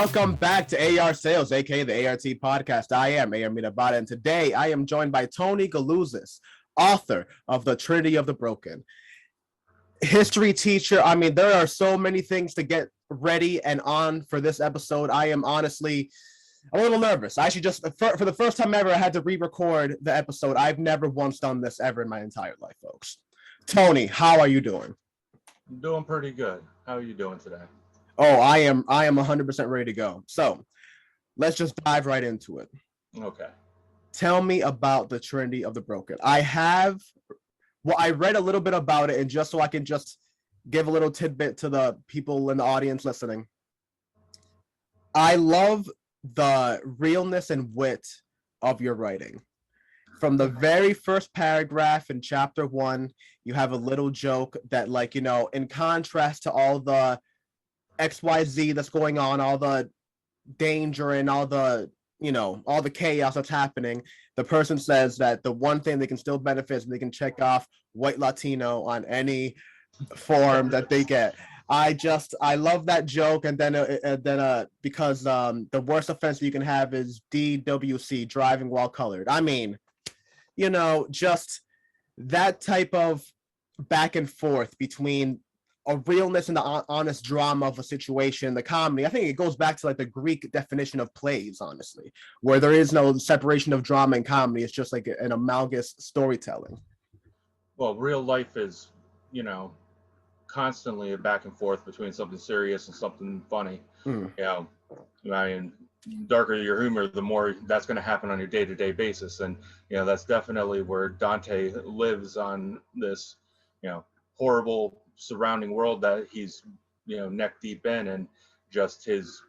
Welcome back to AR Sales, aka the A.R.T podcast. I am A.R. Minabata, and today I am joined by Tony Galouzis, author of the Trinity of the Broken. History teacher. I mean, there are so many things to get ready and on for this episode. I am honestly a little nervous. I actually just, for the first time ever, I had to re-record the episode. I've never once done this ever in my entire life, folks. Tony, how are you doing? I'm doing pretty good. How are you doing today? Oh, I am 100% ready to go. So let's just dive right into it. Okay. Tell me about the Trinity of the Broken. I read a little bit about it, and just so I can just give a little tidbit to the people in the audience listening. I love the realness and wit of your writing. From the very first paragraph in chapter 1, you have a little joke that, like, you know, in contrast to all the XYZ that's going on, all the danger and all the, you know, all the chaos that's happening, the person says that the one thing they can still benefit is they can check off white Latino on any form that they get. I love that joke. And then because the worst offense you can have is DWC, driving while colored. I mean, you know, just that type of back and forth between a realness and the honest drama of a situation, the comedy. I think it goes back to like the Greek definition of plays, honestly, where there is no separation of drama and comedy. It's just like an amalgamous storytelling. Well, real life is, you know, constantly a back and forth between something serious and something funny. You know, I mean, darker your humor, the more that's going to happen on your day-to-day basis. And, you know, that's definitely where Dante lives on this, you know, horrible surrounding world that he's, you know, neck deep in, and just his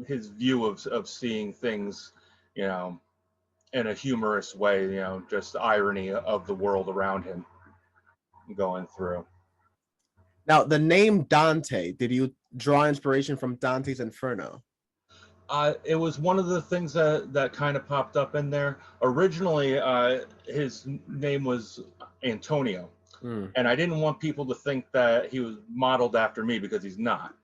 view of seeing things, you know, in a humorous way, you know, just the irony of the world around him going through. Now, the name Dante, did you draw inspiration from Dante's Inferno? It was one of the things that kind of popped up in there. Originally, his name was Antonio. And I didn't want people to think that he was modeled after me, because he's not.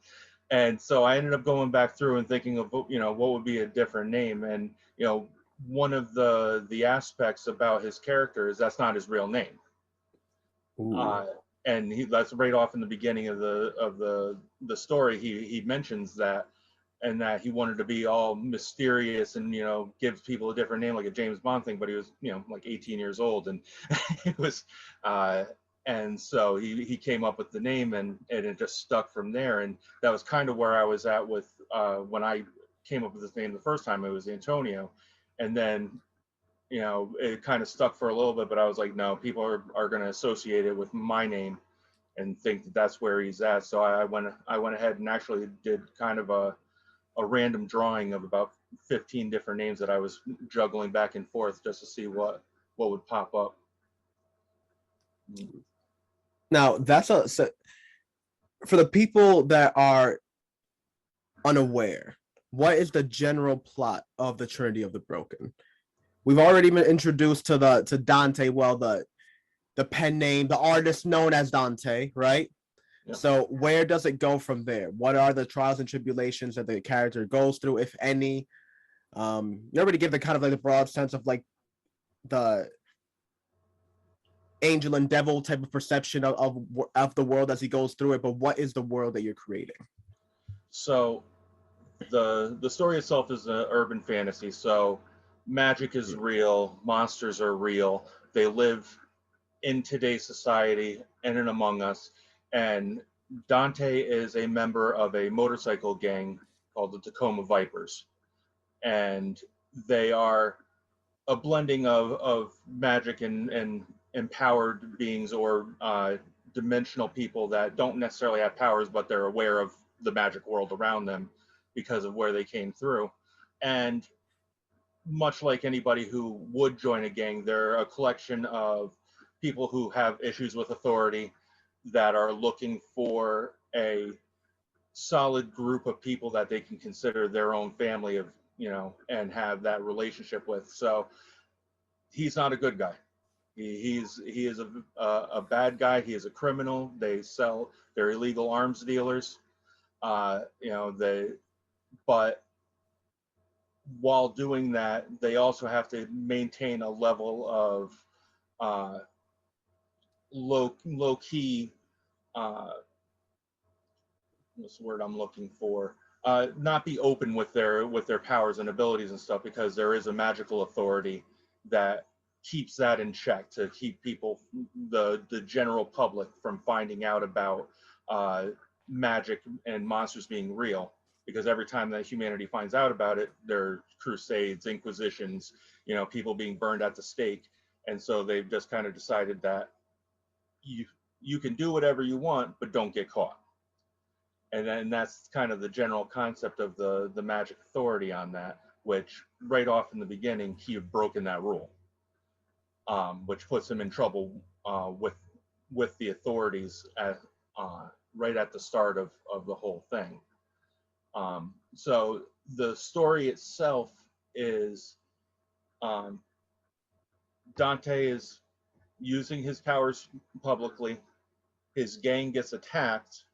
And so I ended up going back through and thinking of, you know, what would be a different name. And, you know, one of the aspects about his character is that's not his real name. And that's right off in the beginning of the story. He mentions that, and that he wanted to be all mysterious and, you know, gives people a different name, like a James Bond thing, but he was, you know, like 18 years old, and it was and so he came up with the name, and it just stuck from there. And that was kind of where I was at with when I came up with this name the first time. It was Antonio, and then, you know, it kind of stuck for a little bit, but I was like, no, people are going to associate it with my name and think that that's where he's at. So I went ahead and actually did kind of a random drawing of about 15 different names that I was juggling back and forth just to see what would pop up. Now, so for the people that are unaware, what is the general plot of the Trinity of the Broken? We've already been introduced to Dante. Well, the pen name, the artist known as Dante, right? Yeah. So where does it go from there? What are the trials and tribulations that the character goes through, if any? You already give the kind of like the broad sense of like the angel and devil type of perception of the world as he goes through it, but what is the world that you're creating? So the story itself is an urban fantasy. So magic is real, monsters are real, they live in today's society and in among us. And Dante is a member of a motorcycle gang called the Tacoma Vipers. And they are a blending of magic and empowered beings, or dimensional people that don't necessarily have powers, but they're aware of the magic world around them because of where they came through. And much like anybody who would join a gang, they're a collection of people who have issues with authority, that are looking for a solid group of people that they can consider their own family, of, you know, and have that relationship with. So he's not a good guy. He is a bad guy. He is a criminal. They're illegal arms dealers. But while doing that, they also have to maintain a level of low key. What's the word I'm looking for? Not be open with their powers and abilities and stuff, because there is a magical authority that keeps that in check, to keep people, the general public, from finding out about magic and monsters being real. Because every time that humanity finds out about it, there are crusades, inquisitions, people being burned at the stake. And so they've just kind of decided that you can do whatever you want, but don't get caught. And then that's kind of the general concept of the magic authority on that, which right off in the beginning, he had broken that rule, which puts him in trouble with the authorities right at the start of the whole thing. So the story itself is Dante is using his powers publicly. His gang gets attacked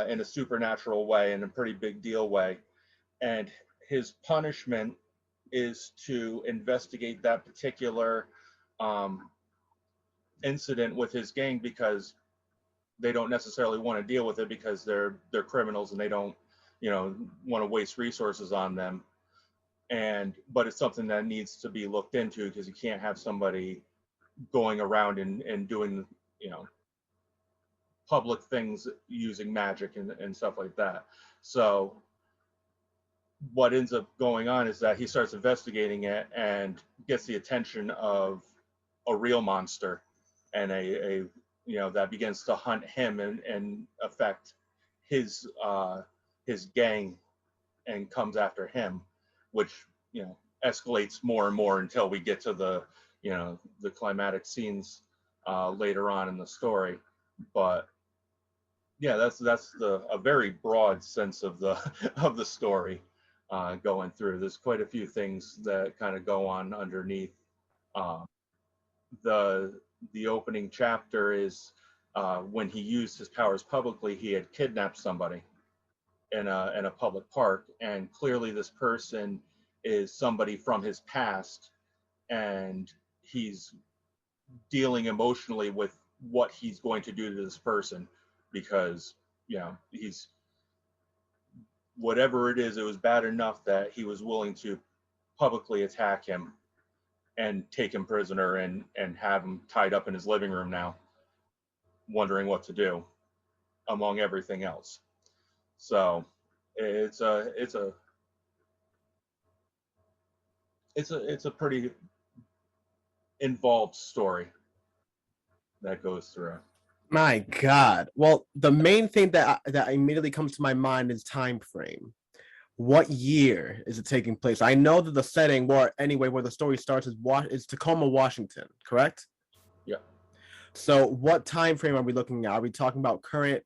in a supernatural way, in a pretty big deal way. And his punishment is to investigate that particular incident with his gang, because they don't necessarily want to deal with it, because they're criminals and they don't want to waste resources on them. But it's something that needs to be looked into, because you can't have somebody going around and doing public things using magic and stuff like that. So what ends up going on is that he starts investigating it and gets the attention of a real monster, and a that begins to hunt him and affect his gang, and comes after him, which escalates more and more until we get to the the climatic scenes later on in the story. But yeah, that's a very broad sense of the of the story going through. There's quite a few things that kind of go on underneath. Uh, the opening chapter is when he used his powers publicly, he had kidnapped somebody in a public park, and clearly this person is somebody from his past, and he's dealing emotionally with what he's going to do to this person, because he's, whatever it is, it was bad enough that he was willing to publicly attack him and take him prisoner, and have him tied up in his living room now, wondering what to do among everything else. So it's a pretty involved story that goes through. My God. Well, the main thing that immediately comes to my mind is time frame. What year is it taking place? I know that the setting, where the story starts, is Tacoma, Washington, correct? Yeah. So what time frame are we looking at? Are we talking about current,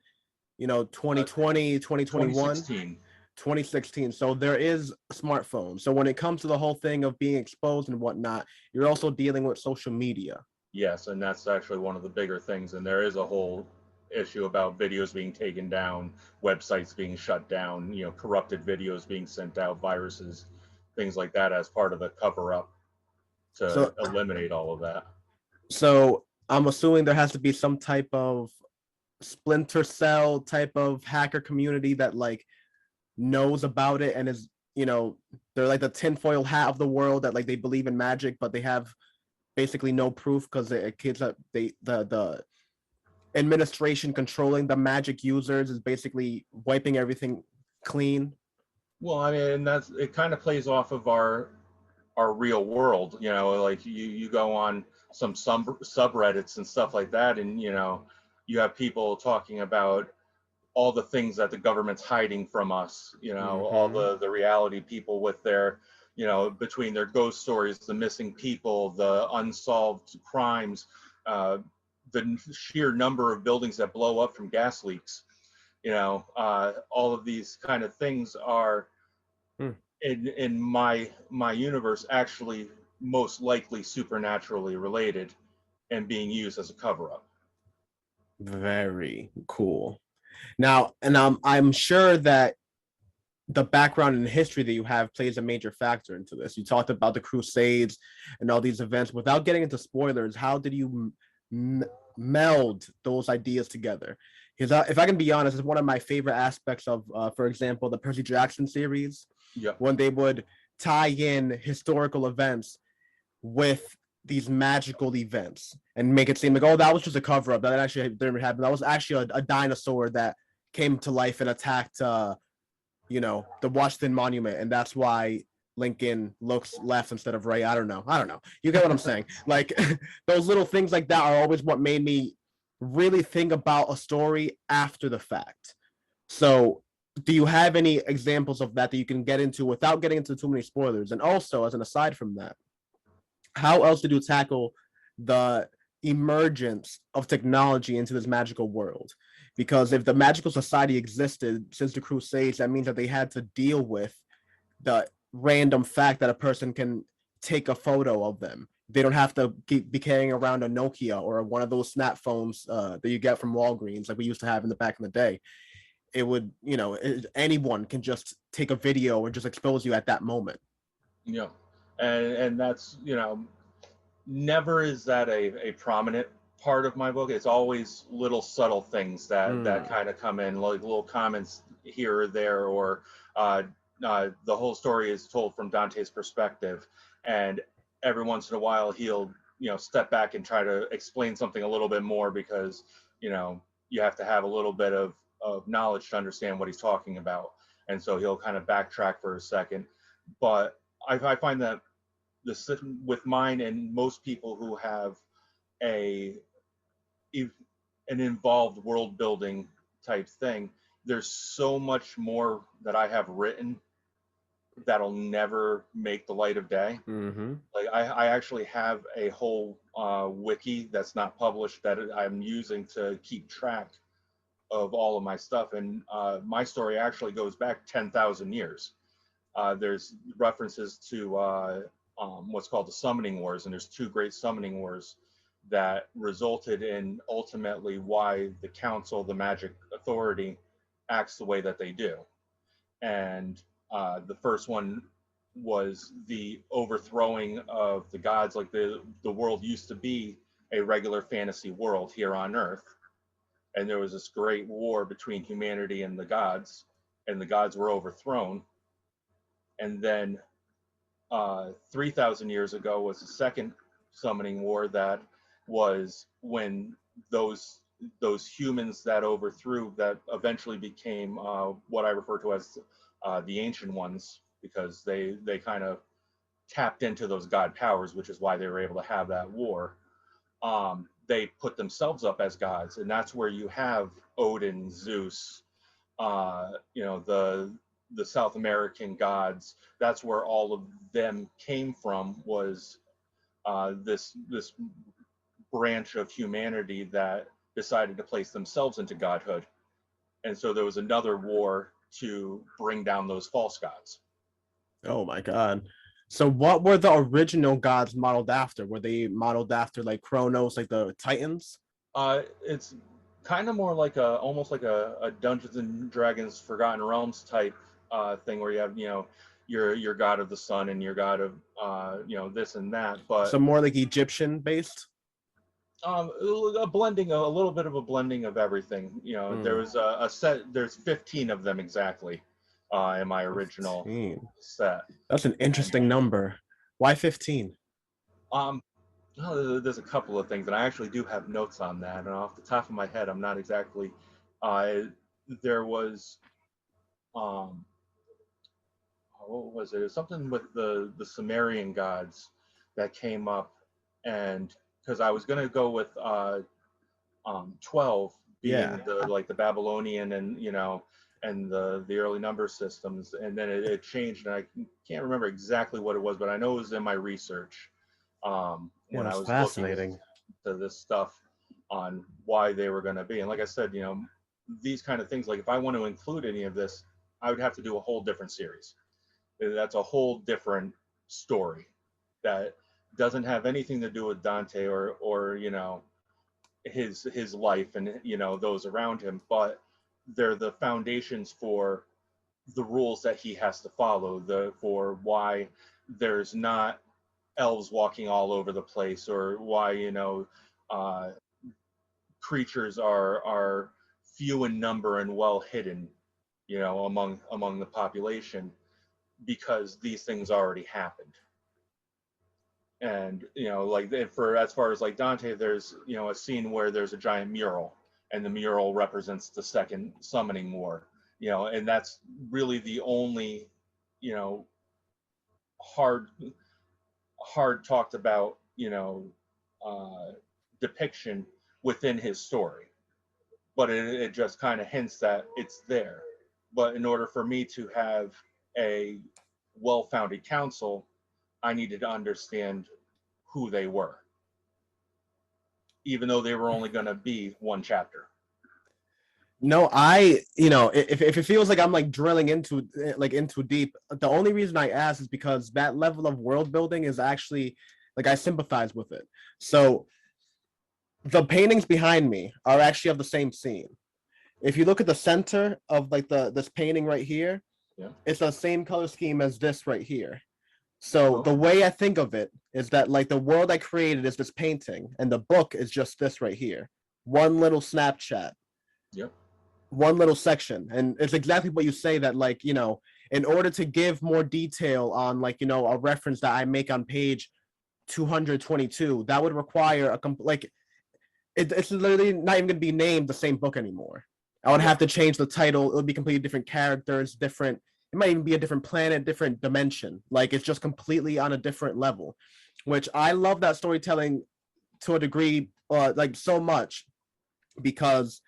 2020, 2021? 2016. So there is a smartphone. So when it comes to the whole thing of being exposed and whatnot, you're also dealing with social media. Yes, and that's actually one of the bigger things. And there is a whole issue about videos being taken down, websites being shut down, corrupted videos being sent out, viruses, things like that, as part of the cover up to eliminate all of that. So I'm assuming there has to be some type of splinter cell type of hacker community that knows about it and is, they're like the tinfoil hat of the world, that they believe in magic, but they have basically no proof, because the kids that the administration controlling the magic users is basically wiping everything clean. Well, I mean, it kind of plays off of our real world. Like you go on some subreddits and stuff like that, and you have people talking about all the things that the government's hiding from us, all the reality, people with their, between their ghost stories, the missing people, the unsolved crimes, the sheer number of buildings that blow up from gas leaks, all of these kind of things are in my universe actually most likely supernaturally related and being used as a cover-up. Very cool. Now, and I'm sure that the background and history that you have plays a major factor into this. You talked about the Crusades and all these events. Without getting into spoilers, how did you meld those ideas together? Because if I can be honest, it's one of my favorite aspects of, for example, the Percy Jackson series, Yeah. when they would tie in historical events with these magical events and make it seem like, oh, that was just a cover up. That actually didn't happen. That was actually a dinosaur that came to life and attacked the Washington Monument, and that's why Lincoln looks left instead of right. I don't know. You get what I'm saying? Like those little things like that are always what made me really think about a story after the fact. So, do you have any examples of that you can get into without getting into too many spoilers? And also, as an aside from that, how else did you tackle the emergence of technology into this magical world? Because if the magical society existed since the Crusades, that means that they had to deal with the random fact that a person can take a photo of them. They don't have to be carrying around a Nokia or one of those snap phones that you get from Walgreens like we used to have in the back in the day. It would, anyone can just take a video and just expose you at that moment. Yeah. And that's, never is that a prominent part of my book. It's always little subtle things that kind of come in, like little comments here or there, or the whole story is told from Dante's perspective, and every once in a while he'll step back and try to explain something a little bit more, because you have to have a little bit of knowledge to understand what he's talking about, and so he'll kind of backtrack for a second. But I find that with mine and most people who have a an involved world building type thing, there's so much more that I have written that'll never make the light of day. Mm-hmm. Like I actually have a whole wiki that's not published that I'm using to keep track of all of my stuff, and my story actually goes back 10,000 years. There's references to what's called the Summoning Wars, and there's two great Summoning Wars that resulted in ultimately why the Council, the Magic Authority, acts the way that they do. And the first one was the overthrowing of the gods. Like the world used to be a regular fantasy world here on Earth, and there was this great war between humanity and the gods were overthrown. And then 3,000 years ago was the second summoning war, that was when those humans that overthrew, that eventually became what I refer to as the ancient ones, because they kind of tapped into those god powers, which is why they were able to have that war. They put themselves up as gods, and that's where you have Odin, Zeus, the South American gods. That's where all of them came from, was this branch of humanity that decided to place themselves into godhood. And so there was another war to bring down those false gods. Oh my God. So what were the original gods modeled after? Were they modeled after like Kronos, like the Titans? It's kind of more like almost like a Dungeons and Dragons Forgotten Realms type thing, where you have your god of the sun and your god of this and that. But So more like Egyptian based? a little bit of a blending of everything. There was a set. There's 15 of them exactly in my original 15. set. That's an interesting number. Why 15? Um, there's a couple of things, and I actually do have notes on that. And off the top of my head, I'm not exactly. There was, what was it? It was something with the Sumerian gods that came up, and because I was gonna go with 12 being the Babylonian, and and the early number systems, and then it changed, and I can't remember exactly what it was, but I know it was in my research when I That's was looking fascinating. to this stuff on why they were going to be. And like I said, these kind of things, like if I want to include any of this, I would have to do a whole different series. That's a whole different story that doesn't have anything to do with Dante or his life and those around him, but they're the foundations for the rules that he has to follow, for why there's not elves walking all over the place, or why, uh, creatures are few in number and well hidden, among the population, because these things already happened. And like, for as far as like Dante, there's a scene where there's a giant mural, and the mural represents the second summoning war, and that's really the only you know hard hard talked about uh, depiction within his story, but it just kind of hints that it's there. But in order for me to have a well-founded council, I needed to understand who they were, even though they were only going to be one chapter. No, if it feels like I'm like drilling into deep, the only reason I ask is because that level of world building is actually like I sympathize with it. So the paintings behind me are actually of the same scene. If you look at the center of like this painting right here, Yeah. it's the same color scheme as this right here. So the way I think of it is that like the world I created is this painting, and the book is just this right here. One little Snapchat. Yep. One little section. And it's exactly what you say, that like, in order to give more detail on like, a reference that I make on page 222, that would require it's literally not even going to be named the same book anymore. I would have to change the title. It would be completely different characters, different. It might even be a different planet, different dimension. Like it's just completely on a different level, which I love that storytelling to a degree, like so much, because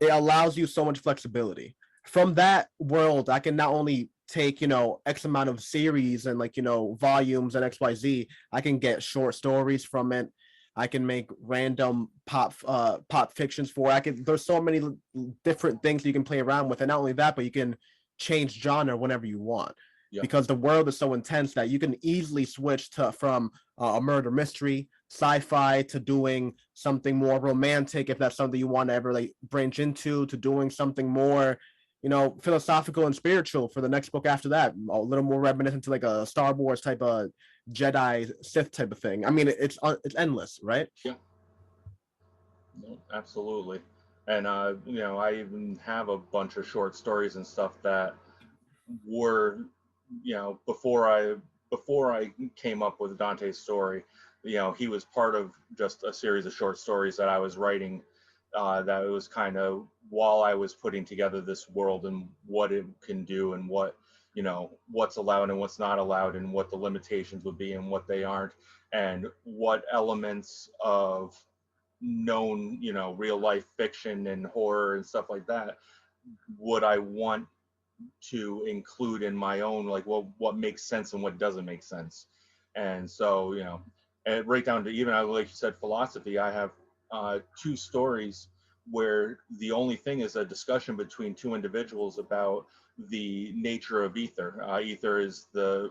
it allows you so much flexibility. From that world, I can not only take, X amount of series and like, volumes and XYZ, I can get short stories from it. I can make random pop fictions for it. There's so many different things you can play around with. And not only that, but you can change genre whenever you want. Yep. Because the world is so intense that you can easily switch from a murder mystery, sci-fi, to doing something more romantic, if that's something you want to ever like branch into, to doing something more, philosophical and spiritual for the next book after that, a little more reminiscent to like a Star Wars type of Jedi Sith type of thing. I mean, it's endless, right? Yeah. No, absolutely. And I even have a bunch of short stories and stuff that were, before I came up with Dante's story, he was part of just a series of short stories that I was writing, that it was kind of while I was putting together this world and what it can do, and what's allowed and what's not allowed, and what the limitations would be and what they aren't, and what elements of known real life fiction and horror and stuff like that would I want to include in my own, like, well, what makes sense and what doesn't make sense. And so and right down to, even like you said, philosophy, I have two stories where the only thing is a discussion between two individuals about the nature of ether. Ether is the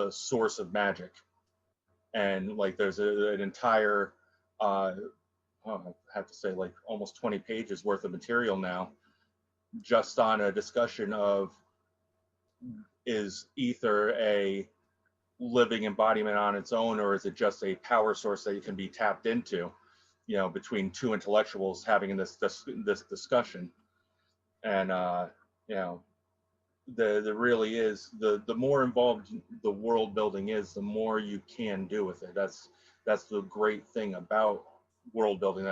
source of magic, and like there's an entire I have to say, like almost 20 pages worth of material now just on a discussion of, is ether a living embodiment on its own, or is it just a power source that can be tapped into, between two intellectuals having this discussion. And the really is, the more involved the world building is, the more you can do with it. That's the great thing about world building,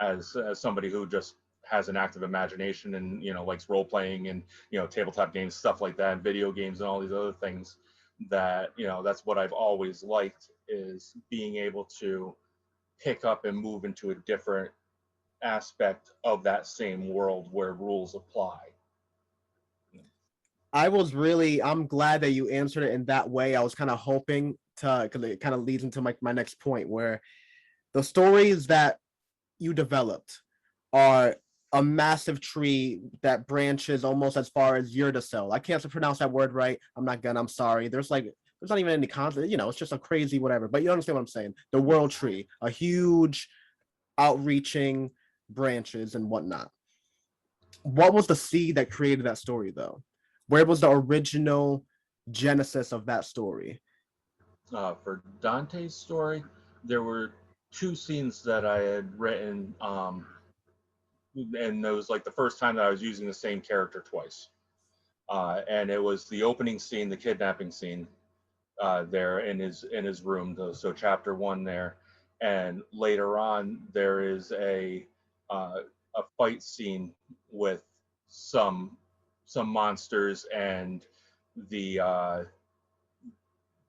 as somebody who just has an active imagination and likes role playing and tabletop games, stuff like that, and video games and all these other things, that that's what I've always liked, is being able to pick up and move into a different aspect of that same world where rules apply. I'm glad that you answered it in that way. I was kind of hoping to, because it kind of leads into my next point, where the stories that you developed are a massive tree that branches almost as far as Yggdrasil. I can't pronounce that word right. I'm sorry. There's not even any concept, it's just a crazy whatever, but you understand what I'm saying. The world tree, a huge outreaching branches and whatnot. what was the seed that created that story, though? Where was the original genesis of that story? For Dante's story, there were two scenes that I had written, and it was like the first time that I was using the same character twice. And it was the opening scene, the kidnapping scene, there in his room. So chapter one there, and later on there is a fight scene with some monsters and the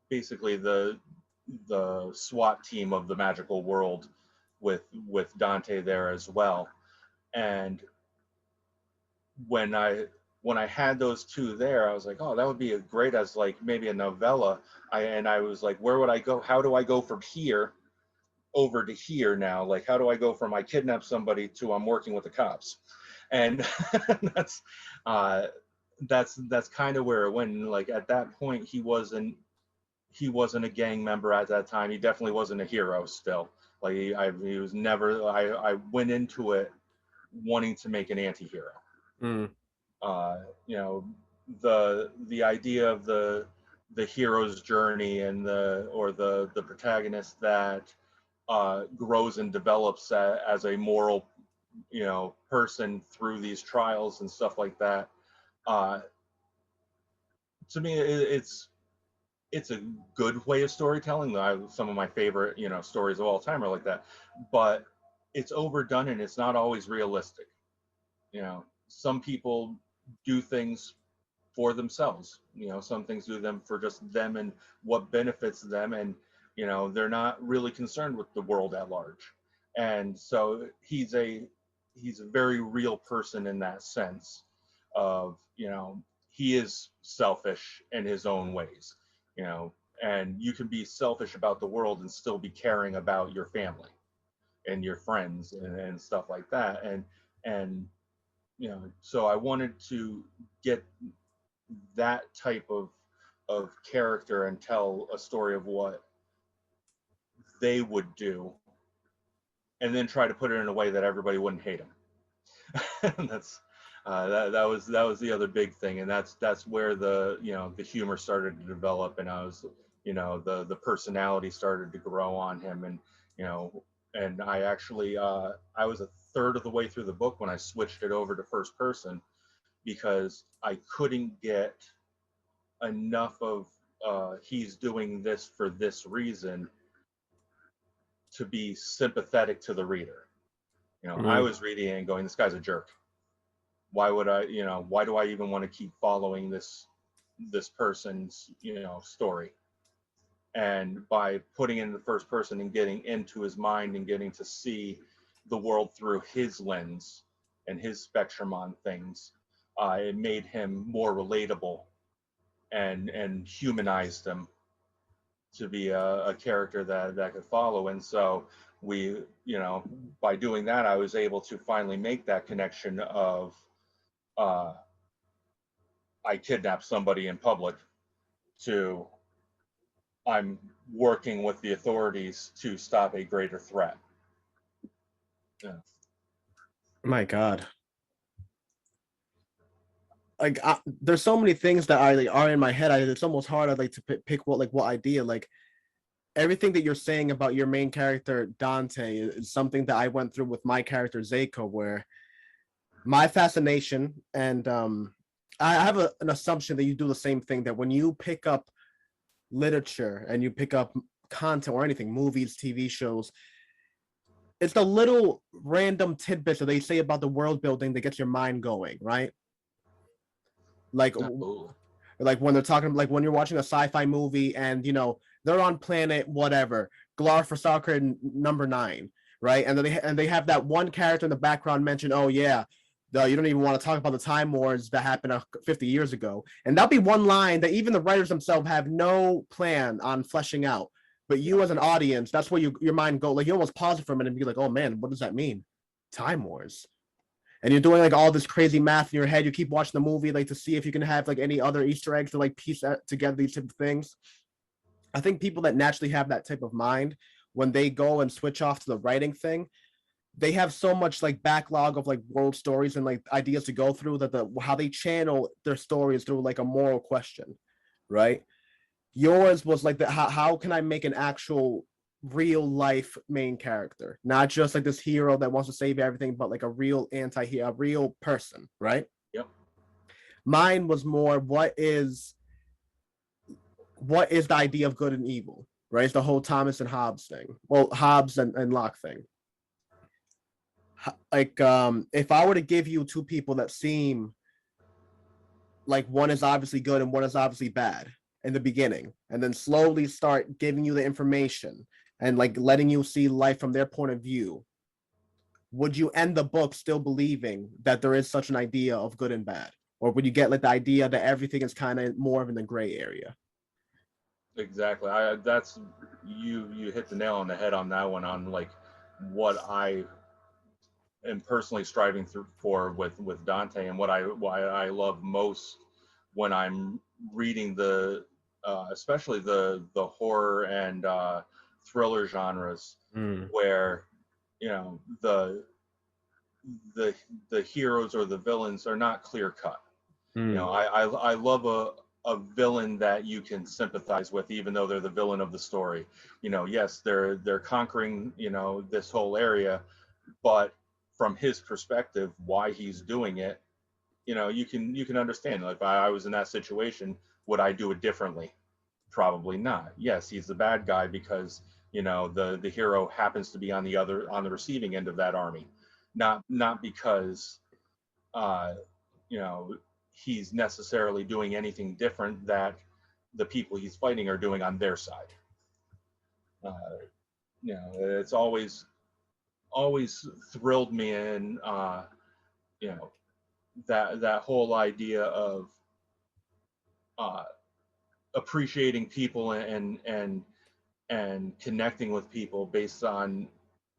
basically the SWAT team of the magical world with Dante there as well. And when I had those two there, I was like, oh, that would be a great as like maybe a novella. I was like, where would I go? How do I go from here over to here now? Like, how do I go from I kidnapped somebody to I'm working with the cops? And that's uh, that's kind of where it went. And like at that point, he wasn't a gang member at that time. He definitely wasn't a hero still. Like he was never. I went into it wanting to make an anti-hero. Mm. You know, the idea of the hero's journey and the protagonist that grows and develops as a moral, person through these trials and stuff like that. Uh, to me, it's a good way of storytelling. Some of my favorite, stories of all time are like that, but it's overdone and it's not always realistic. Some people do things for themselves. Some things do them for just them and what benefits them, and they're not really concerned with the world at large. And so he's a very real person in that sense of he is selfish in his own ways, you know, and you can be selfish about the world and still be caring about your family and your friends and stuff like that. And so I wanted to get that type of character and tell a story of what they would do, and then try to put it in a way that everybody wouldn't hate him. That's that was the other big thing, and that's where the humor started to develop, and I was the personality started to grow on him, and you know and I actually I was a third of the way through the book when I switched it over to first person, because I couldn't get enough of he's doing this for this reason to be sympathetic to the reader. I Mm. was reading it and going, this guy's a jerk. Why would I, why do I even want to keep following this person's, story? And by putting it in the first person and getting into his mind and getting to see the world through his lens and his spectrum on things, it made him more relatable and humanized him to be a character that could follow. And so we, by doing that, I was able to finally make that connection of uh, I kidnapped somebody in public to I'm working with the authorities to stop a greater threat. Yeah. My God. Like there's so many things that are in my head. It's almost hard. I'd like to pick what idea. Like everything that you're saying about your main character Dante is something that I went through with my character Zako, where my fascination and I have an assumption that you do the same thing, that when you pick up literature and you pick up content or anything, movies, TV shows, it's the little random tidbits that they say about the world building that gets your mind going, right? Like Absolutely. like when they're talking, like when you're watching a sci-fi movie and they're on planet whatever, Glar for soccer number 9, right? And then they have that one character in the background mention, oh yeah, you don't even want to talk about the time wars that happened 50 years ago, and that'll be one line that even the writers themselves have no plan on fleshing out. But you as an audience, that's where your mind go, like you almost pause it for a minute and be like, oh man, what does that mean? Time wars. And you're doing like all this crazy math in your head. You keep watching the movie like to see if you can have like any other Easter eggs to like piece together these type of things. I think people that naturally have that type of mind, when they go and switch off to the writing thing, they have so much like backlog of like world stories and like ideas to go through that how they channel their stories through like a moral question, right? Yours was like how can I make an actual real life main character, not just like this hero that wants to save everything, but like a real anti-hero, a real person, right? Yep. Mine was more what is the idea of good and evil, right? It's the whole Thomas and Hobbes thing. Well, Hobbes and Locke thing. Like, if I were to give you two people that seem like one is obviously good and one is obviously bad in the beginning, and then slowly start giving you the information and like letting you see life from their point of view, would you end the book still believing that there is such an idea of good and bad? Or would you get like the idea that everything is kind of more of in the gray area? Exactly. That's you hit the nail on the head on that one, on like what I am personally striving for with Dante, and why I love most when I'm reading the especially the horror and thriller genres, Mm. where you know the the heroes or the villains are not clear cut. You know, I love a villain that you can sympathize with, even though they're the villain of the story. You know, yes, they're conquering, you know, this whole area, but from his perspective, why he's doing it, you know, you can understand. Like, if I was in that situation, would I do it differently? Probably not. Yes, he's the bad guy because, you know, the hero happens to be on the receiving end of that army, not because uh, you know, he's necessarily doing anything different that the people he's fighting are doing on their side. Uh, you know, it's always thrilled me in, you know, that whole idea of uh, appreciating people and connecting with people based on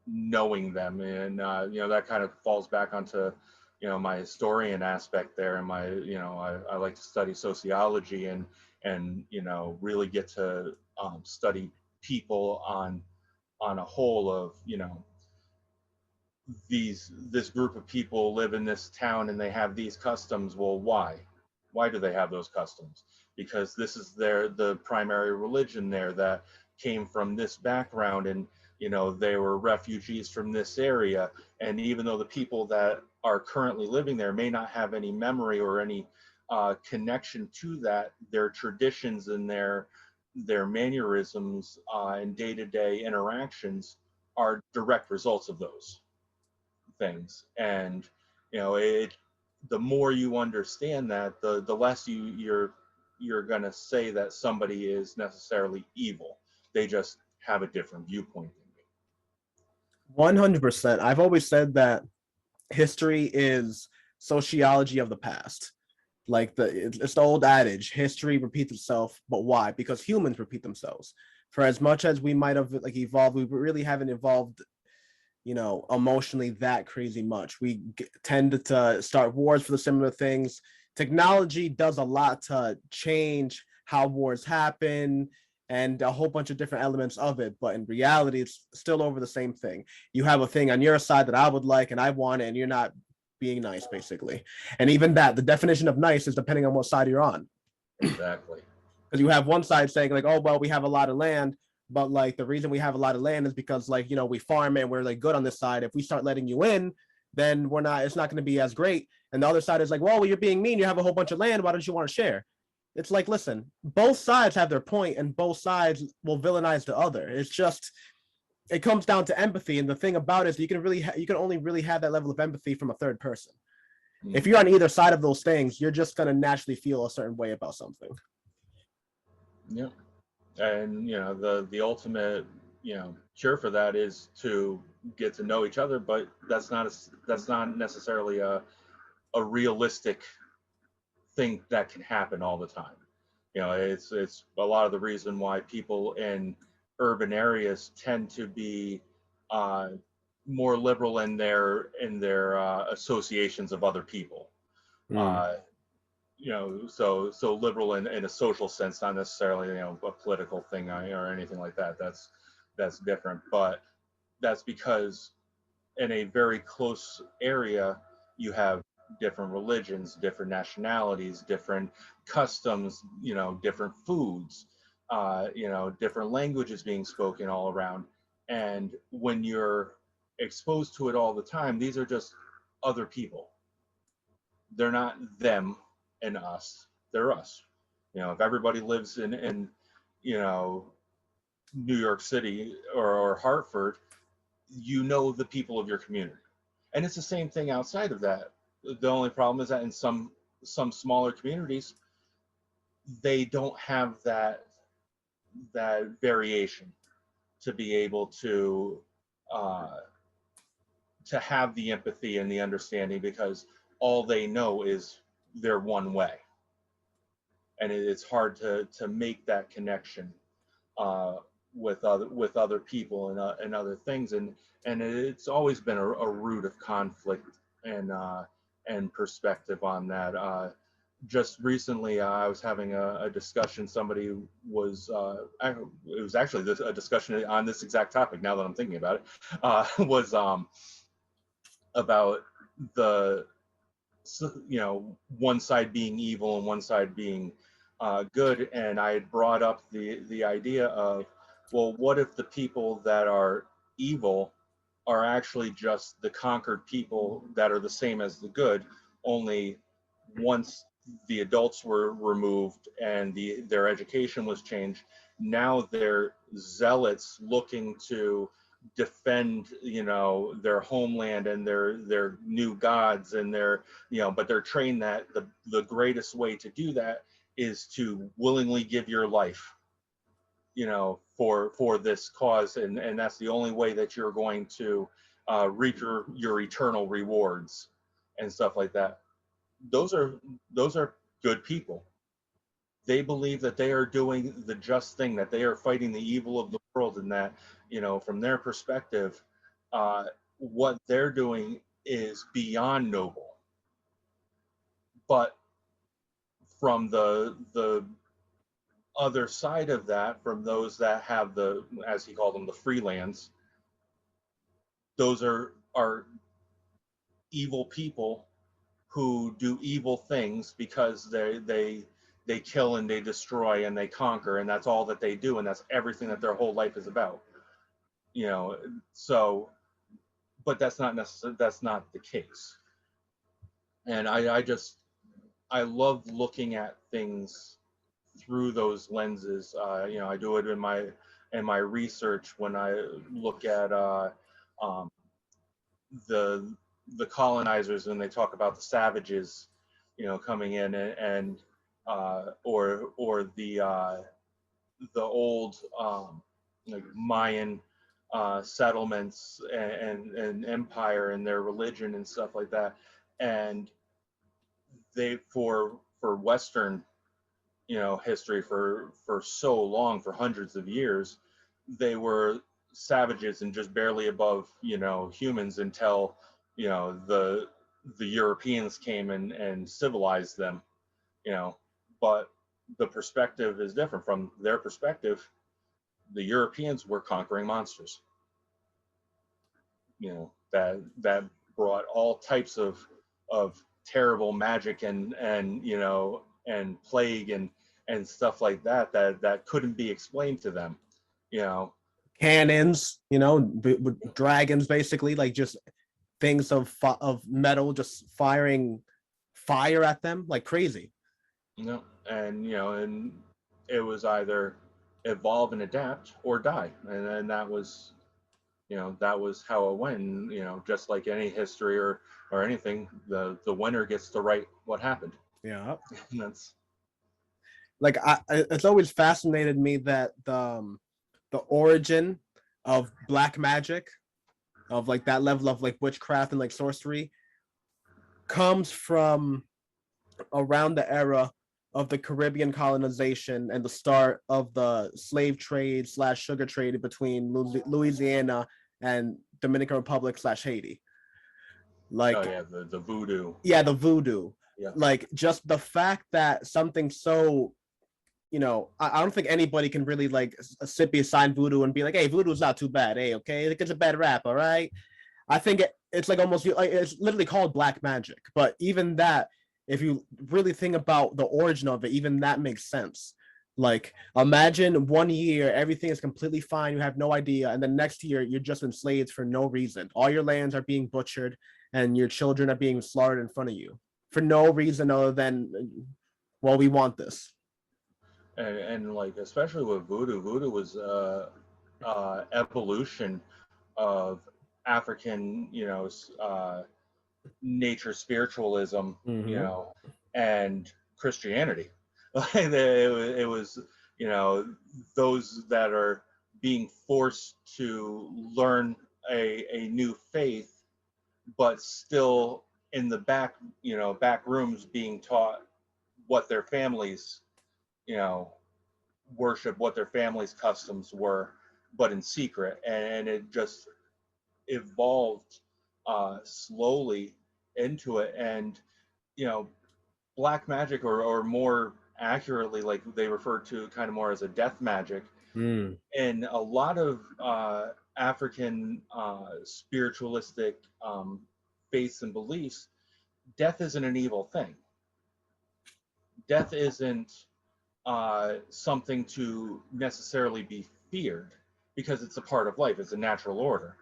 knowing them. And you know, that kind of falls back onto, you know, my historian aspect there, and my, you know, I like to study sociology and you know, really get to study people on a whole of, you know, this group of people live in this town and they have these customs. Well, why do they have those customs? Because this is the primary religion there, that came from this background, and you know, they were refugees from this area. And even though the people that are currently living there may not have any memory or any connection to that, their traditions and their mannerisms and day-to-day interactions are direct results of those things. And you know, the more you understand that, the less you're going to say that somebody is necessarily evil. They just have a different viewpoint than me. 100%. I've always said that history is sociology of the past. Like it's the old adage, history repeats itself, but why? Because humans repeat themselves. For as much as we might have like evolved, we really haven't evolved, you know, emotionally that crazy much. We tend to start wars for the similar things. Technology does a lot to change how wars happen and a whole bunch of different elements of it, but in reality it's still over the same thing. You have a thing on your side that I would like and I want it, and you're not being nice, basically. And even that, the definition of nice is depending on what side you're on. Exactly. Because you have one side saying like, oh well, we have a lot of land, but like the reason we have a lot of land is because like, you know, we farm it and we're like good on this side. If we start letting you in, then we're not, it's not going to be as great. And the other side is like, well, you're being mean, you have a whole bunch of land, why don't you want to share? It's like, listen, both sides have their point and both sides will villainize the other. It's just, it comes down to empathy. And the thing about it is you can really you can only really have that level of empathy from a third person. If you're on either side of those things, you're just going to naturally feel a certain way about something. Yeah. And you know, the ultimate, you know, cure for that is to get to know each other, but that's not necessarily a realistic thing that can happen all the time. You know, it's a lot of the reason why people in urban areas tend to be uh, more liberal in their associations of other people. Uh, you know, so liberal in a social sense, not necessarily, you know, a political thing or anything like that. That's different, but that's because in a very close area, you have different religions, different nationalities, different customs, different foods, different languages being spoken all around. And when you're exposed to it all the time, these are just other people. They're not them and us. They're us. If everybody lives in New York City or Hartford, the people of your community. And it's the same thing outside of that. The only problem is that in some smaller communities, they don't have that variation to be able to have the empathy and the understanding, because all they know is their one way, and it's hard to make that connection with other people and other things, and it's always been a root of conflict and perspective on that. Just recently, I was having a discussion. Somebody was it was actually a discussion on this exact topic. Now that I'm thinking about it, was about the one side being evil and one side being good, and I had brought up the idea of, well, what if the people that are evil are actually just the conquered people that are the same as the good, only once the adults were removed and their education was changed, now they're zealots looking to defend their homeland and their new gods and but they're trained that the greatest way to do that is to willingly give your life for this cause, and that's the only way that you're going to reap your eternal rewards and stuff like that. Those are good people. They believe that they are doing the just thing, that they are fighting the evil of the world, and that from their perspective, what they're doing is beyond noble. But from the other side of that, from those that have the, as he called them, the free lands, those are evil people who do evil things because they kill and they destroy and they conquer, and that's all that they do, and that's everything that their whole life is about. So, but that's not the case. And I love looking at things through those lenses. I do it in my research when I look at the colonizers, and they talk about the savages, coming in and or the old like Mayan settlements and empire and their religion and stuff like that, and they for Western history for so long, for hundreds of years, they were savages and just barely above humans until the Europeans came and civilized them. But the perspective is different. From their perspective, the Europeans were conquering monsters that brought all types of terrible magic and and plague and stuff like that couldn't be explained to them. Cannons, with dragons, basically, like just things of metal just firing fire at them like crazy. And it was either evolve and adapt or die, and that was how it went. And, just like any history or anything, the winner gets to write what happened. Yeah. That's like it's always fascinated me that the origin of black magic, of like that level of like witchcraft and like sorcery, comes from around the era of the Caribbean colonization and the start of the slave trade / sugar trade between Louisiana and Dominican Republic / Haiti. Like, oh yeah, the voodoo. Yeah, the voodoo. Yeah. Like just the fact that something so, I don't think anybody can really like assign voodoo and be like, hey, voodoo's not too bad, hey, okay, it gets a bad rap, all right. I think it's like almost like it's literally called black magic. But even that, if you really think about the origin of it, even that makes sense. Like imagine 1 year everything is completely fine, you have no idea, and then next year you're just enslaved for no reason. All your lands are being butchered, and your children are being slaughtered in front of you for no reason other than, well, we want this. And like especially with voodoo was evolution of African, nature spiritualism, Mm-hmm. and Christianity. Like it was, you know, those that are being forced to learn a new faith, but still in the back rooms being taught what their families, you know, worship, what their families' customs were, but in secret. And it just evolved slowly into it. And, you know, black magic, or more accurately, like they refer to kind of more as a death magic, Mm. and a lot of African spiritualistic faiths and beliefs, death isn't an evil thing. Death isn't something to necessarily be feared, because it's a part of life. It's a natural order.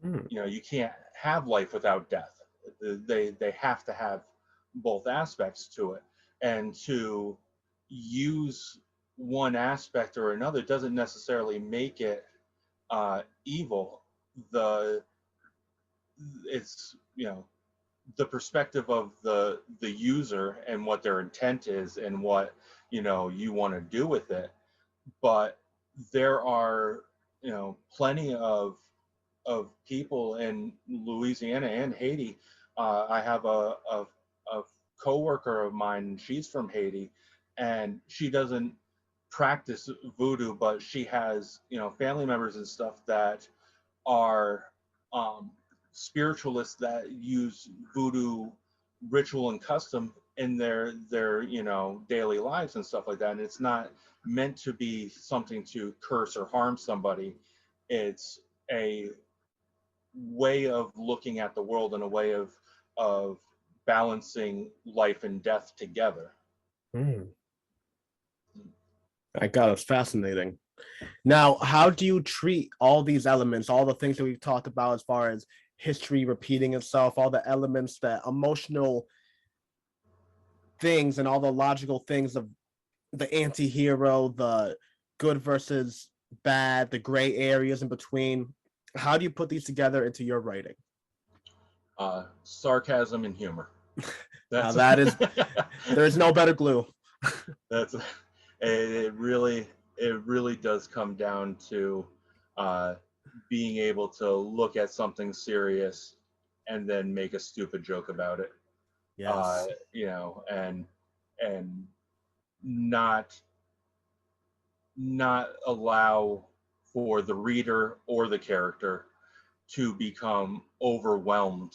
Mm. You can't have life without death. They have to have both aspects to it, and to use one aspect or another doesn't necessarily make it evil. The it's the perspective of the user and what their intent is and what you want to do with it. But there are plenty of people in Louisiana and Haiti. I have a coworker of mine. She's from Haiti, and she doesn't practice voodoo, but she has family members and stuff that are um, spiritualists that use voodoo ritual and custom in their daily lives and stuff like that. And it's not meant to be something to curse or harm somebody. It's a way of looking at the world, and a way of balancing life and death together. Mm. I got it's fascinating. Now, how do you treat all these elements, all the things that we've talked about as far as history repeating itself, all the elements, the emotional things, and all the logical things of the anti-hero, the good versus bad, the gray areas in between? How do you put these together into your writing? Sarcasm and humor. Now That's that is, there is no better glue. that's it really does come down to uh, being able to look at something serious and then make a stupid joke about it. Yes. And not allow for the reader or the character to become overwhelmed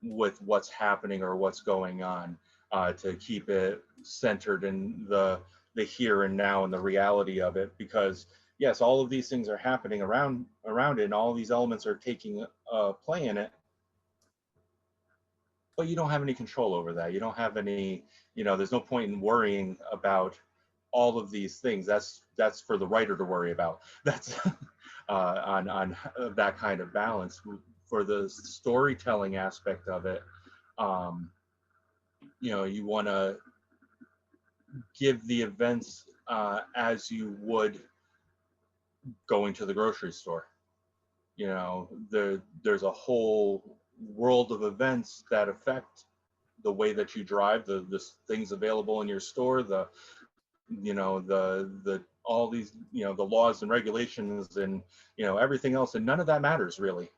with what's happening or what's going on, to keep it centered in the here and now and the reality of it. Because yes, all of these things are happening around it, and all of these elements are taking play in it, but you don't have any control over that. You don't have any, there's no point in worrying about all of these things. That's for the writer to worry about. That's on that kind of balance. For the storytelling aspect of it, you want to give the events as you would going to the grocery store. There's a whole world of events that affect the way that you drive, the things available in your store, the all these, the laws and regulations, and everything else, and none of that matters really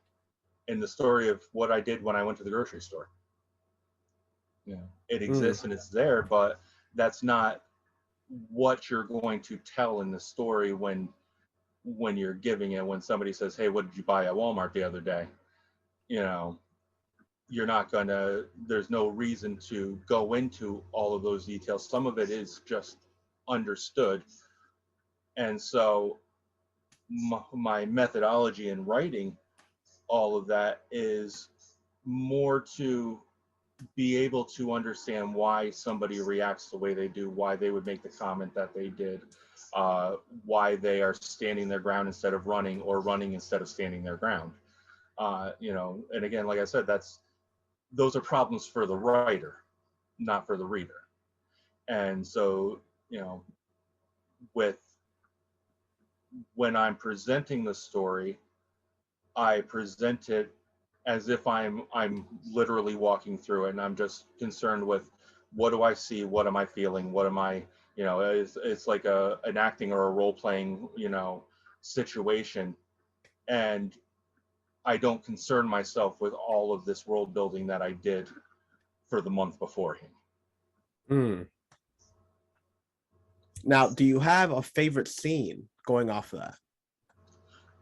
in the story of what I did when I went to the grocery store. It Mm. exists and it's there, but that's not what you're going to tell in the story when you're giving it. When somebody says, "Hey, what did you buy at Walmart the other day?" you know you're not gonna There's no reason to go into all of those details. Some of it is just understood. And so my methodology in writing all of that is more to be able to understand why somebody reacts the way they do, why they would make the comment that they did, why they are standing their ground instead of running, or running instead of standing their ground. You know, and again, like I said, those are problems for the writer, not for the reader. And so, you know, when I'm presenting the story, I present it as if I'm literally walking through it, and I'm just concerned with what do I see, what am I feeling, what am I, you know, it's like an acting or a role playing, you know, situation, and I don't concern myself with all of this world building that I did for the month beforehand. Mm. Now, do you have a favorite scene going off of that?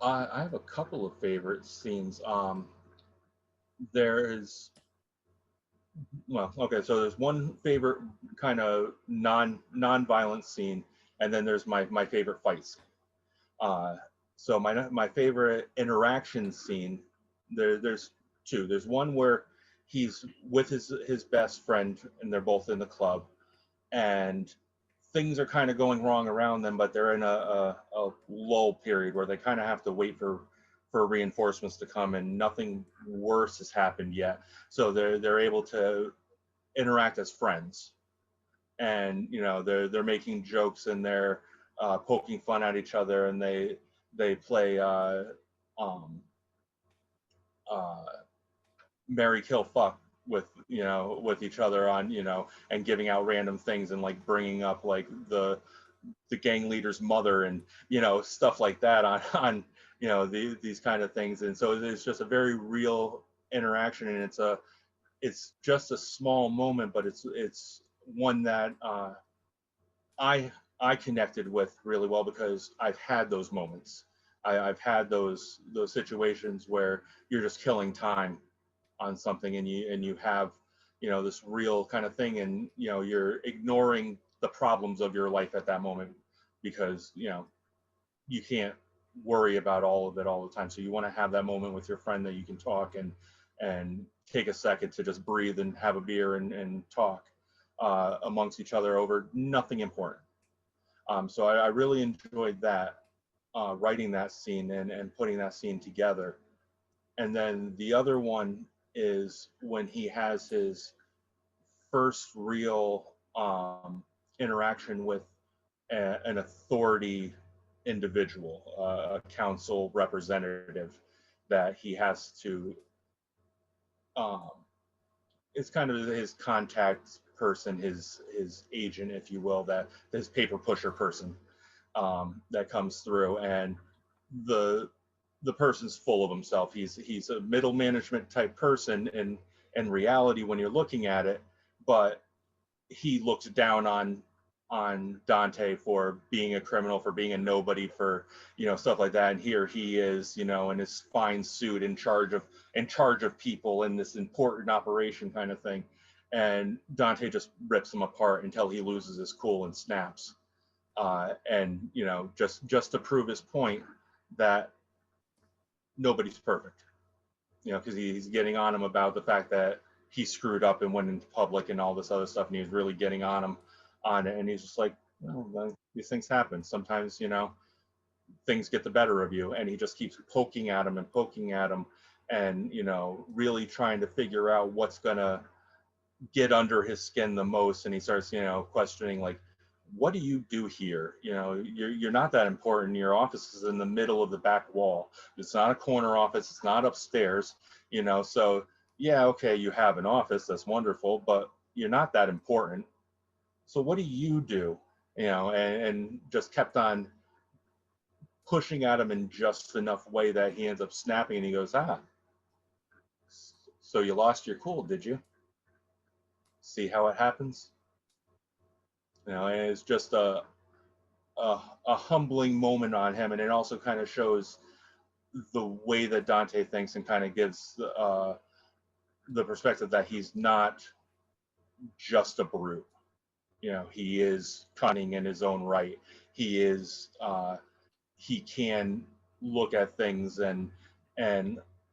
I have a couple of favorite scenes. There is, well, okay, so there's one favorite kind of non-violent scene, and then there's my favorite fight scene. So my favorite interaction scene, there's two. There's one where he's with his best friend, and they're both in the club, and things are kind of going wrong around them, but they're in a lull period where they kind of have to wait for reinforcements to come, and nothing worse has happened yet. So they're able to interact as friends, and you know they're making jokes, and they're poking fun at each other, and they play marry kill fuck with, you know, with each other on, you know, and giving out random things, and like bringing up like the gang leader's mother, and you know, stuff like that on you know, these kind of things. And so it's just a very real interaction, and it's just a small moment, but it's one that I connected with really well, because I've had those moments. I've had those situations where you're just killing time on something, and you have, you know, this real kind of thing, and you know, you're ignoring the problems of your life at that moment, because you know, you can't worry about all of it all the time. So you want to have that moment with your friend that you can talk and take a second to just breathe and have a beer and talk amongst each other over nothing important. So I really enjoyed that, writing that scene and putting that scene together. And then the other one is when he has his first real interaction with an authority individual, a council representative that he has to, um, it's kind of his contact person, his agent, if you will, that his paper pusher person, that comes through, and the person's full of himself. He's a middle management type person in reality when you're looking at it, but he looks down on Dante for being a criminal, for being a nobody, for, you know, stuff like that. And here he is, you know, in his fine suit, in charge of people in this important operation kind of thing. And Dante just rips him apart until he loses his cool and snaps. And you know, just to prove his point that nobody's perfect, you know, because he's getting on him about the fact that he screwed up and went into public and all this other stuff, and he was really getting on him on it. And he's just like, well, these things happen sometimes, you know, things get the better of you. And he just keeps poking at him and poking at him, and you know, really trying to figure out what's gonna get under his skin the most. And he starts, you know, questioning, like, what do you do here? You know, you're not that important. Your office is in the middle of the back wall. It's not a corner office. It's not upstairs. You know, so yeah, okay, you have an office. That's wonderful, but you're not that important. So what do you do? You know, and just kept on pushing at him in just enough way that he ends up snapping, and he goes, so you lost your cool, did you? See how it happens? You know, and it's just a humbling moment on him, and it also kind of shows the way that Dante thinks, and kind of gives the perspective that he's not just a brute. You know, he is cunning in his own right. He is he can look at things and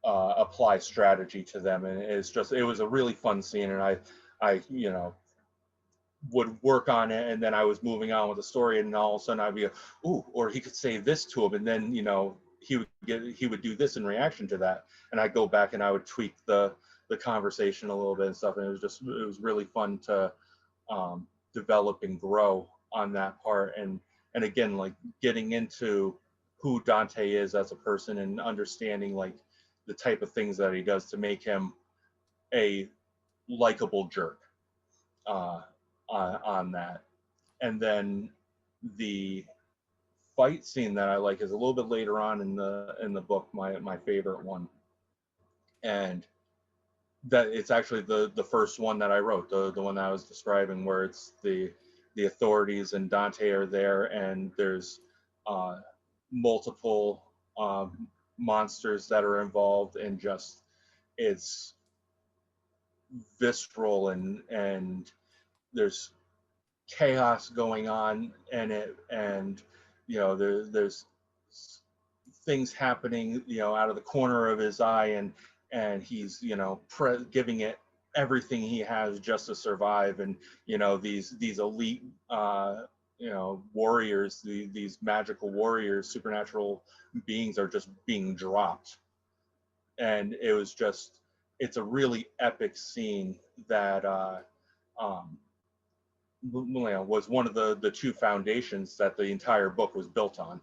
apply strategy to them, and it was a really fun scene, and I would work on it, and then I was moving on with the story, and all of a sudden I'd be ooh, or he could say this to him, and then he would do this in reaction to that, and I'd go back and I would tweak the conversation a little bit and stuff, and it was really fun to develop and grow on that part, and again, like getting into who Dante is as a person and understanding like the type of things that he does to make him a likable jerk on that. And then the fight scene that I like is a little bit later on in the book, my favorite one, and that it's actually the first one that I wrote, the one that I was describing, where it's the authorities and Dante are there, and there's multiple monsters that are involved, and just it's visceral, and there's chaos going on in it, and there's things happening out of the corner of his eye, and he's giving it everything he has just to survive, and these elite warriors, these magical warriors, supernatural beings are just being dropped, and it's a really epic scene that was one of the two foundations that the entire book was built on.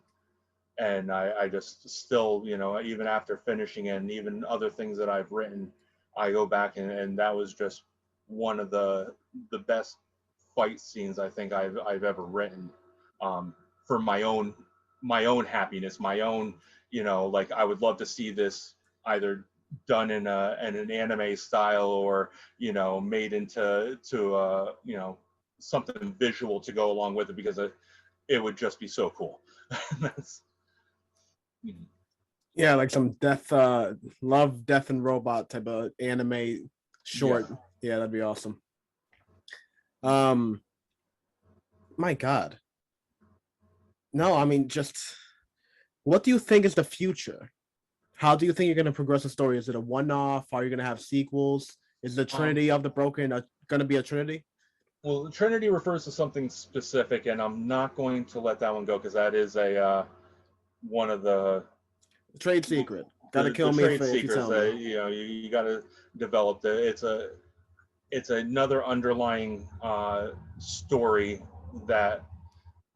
And I just still, even after finishing it, and even other things that I've written, I go back and that was just one of the best fight scenes I think I've ever written, for my own happiness, my own, like I would love to see this either done in an anime style, or made into something visual to go along with it, because it would just be so cool. Yeah, like some love, death and robot type of anime short. Yeah, that'd be awesome. My God. No, I mean, just what do you think is the future? How do you think you're going to progress the story? Is it a one-off? Are you going to have sequels? Is the Trinity of the Broken going to be a Trinity? Well, Trinity refers to something specific, and I'm not going to let that one go, because that is one of the trade secret. Gotta kill me if you tell me. You got to develop it's another underlying story that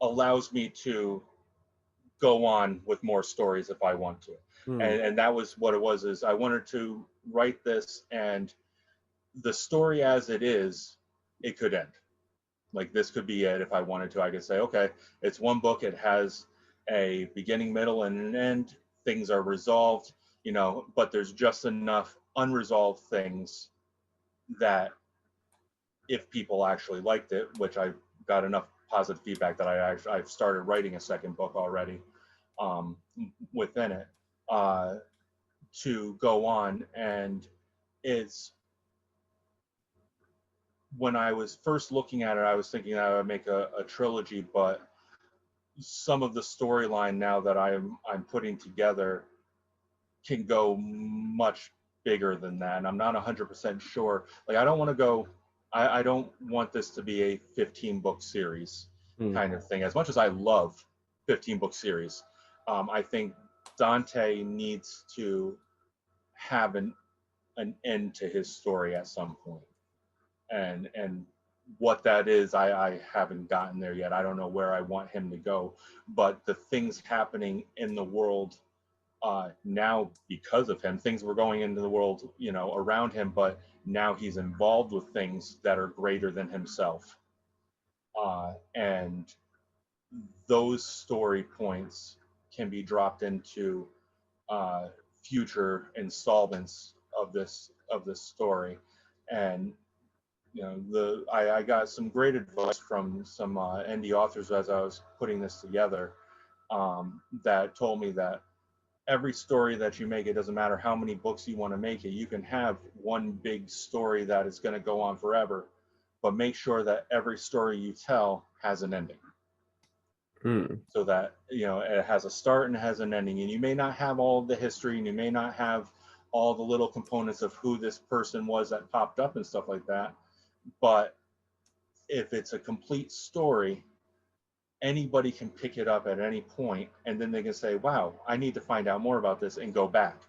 allows me to go on with more stories if I want to. And that was what it was, is I wanted to write this, and the story as it is, it could end. Like, this could be it. If I wanted to, I could say, okay, it's one book, it has a beginning, middle, and an end. Things are resolved, but there's just enough unresolved things that if people actually liked it, which I got enough positive feedback that I've started writing a second book already within it, to go on. And it's, when I was first looking at it, I was thinking that I would make a trilogy, but some of the storyline now that I'm putting together can go much bigger than that, and I'm not 100% sure. Like, I don't want to go. I don't want this to be a 15-book series kind of thing. As much as I love 15-book series, I think Dante needs to have an end to his story at some point, and what that is, I haven't gotten there yet. I don't know where I want him to go, but the things happening in the world now because of him, things were going into the world, around him, but now he's involved with things that are greater than himself. And those story points can be dropped into future installments of this story. And I got some great advice from some indie authors as I was putting this together, that told me that every story that you make, it doesn't matter how many books you want to make it, you can have one big story that is going to go on forever, but make sure that every story you tell has an ending. So that it has a start and it has an ending. And you may not have all the history, and you may not have all the little components of who this person was that popped up and stuff like that. But if it's a complete story, anybody can pick it up at any point, and then they can say, wow, I need to find out more about this, and go back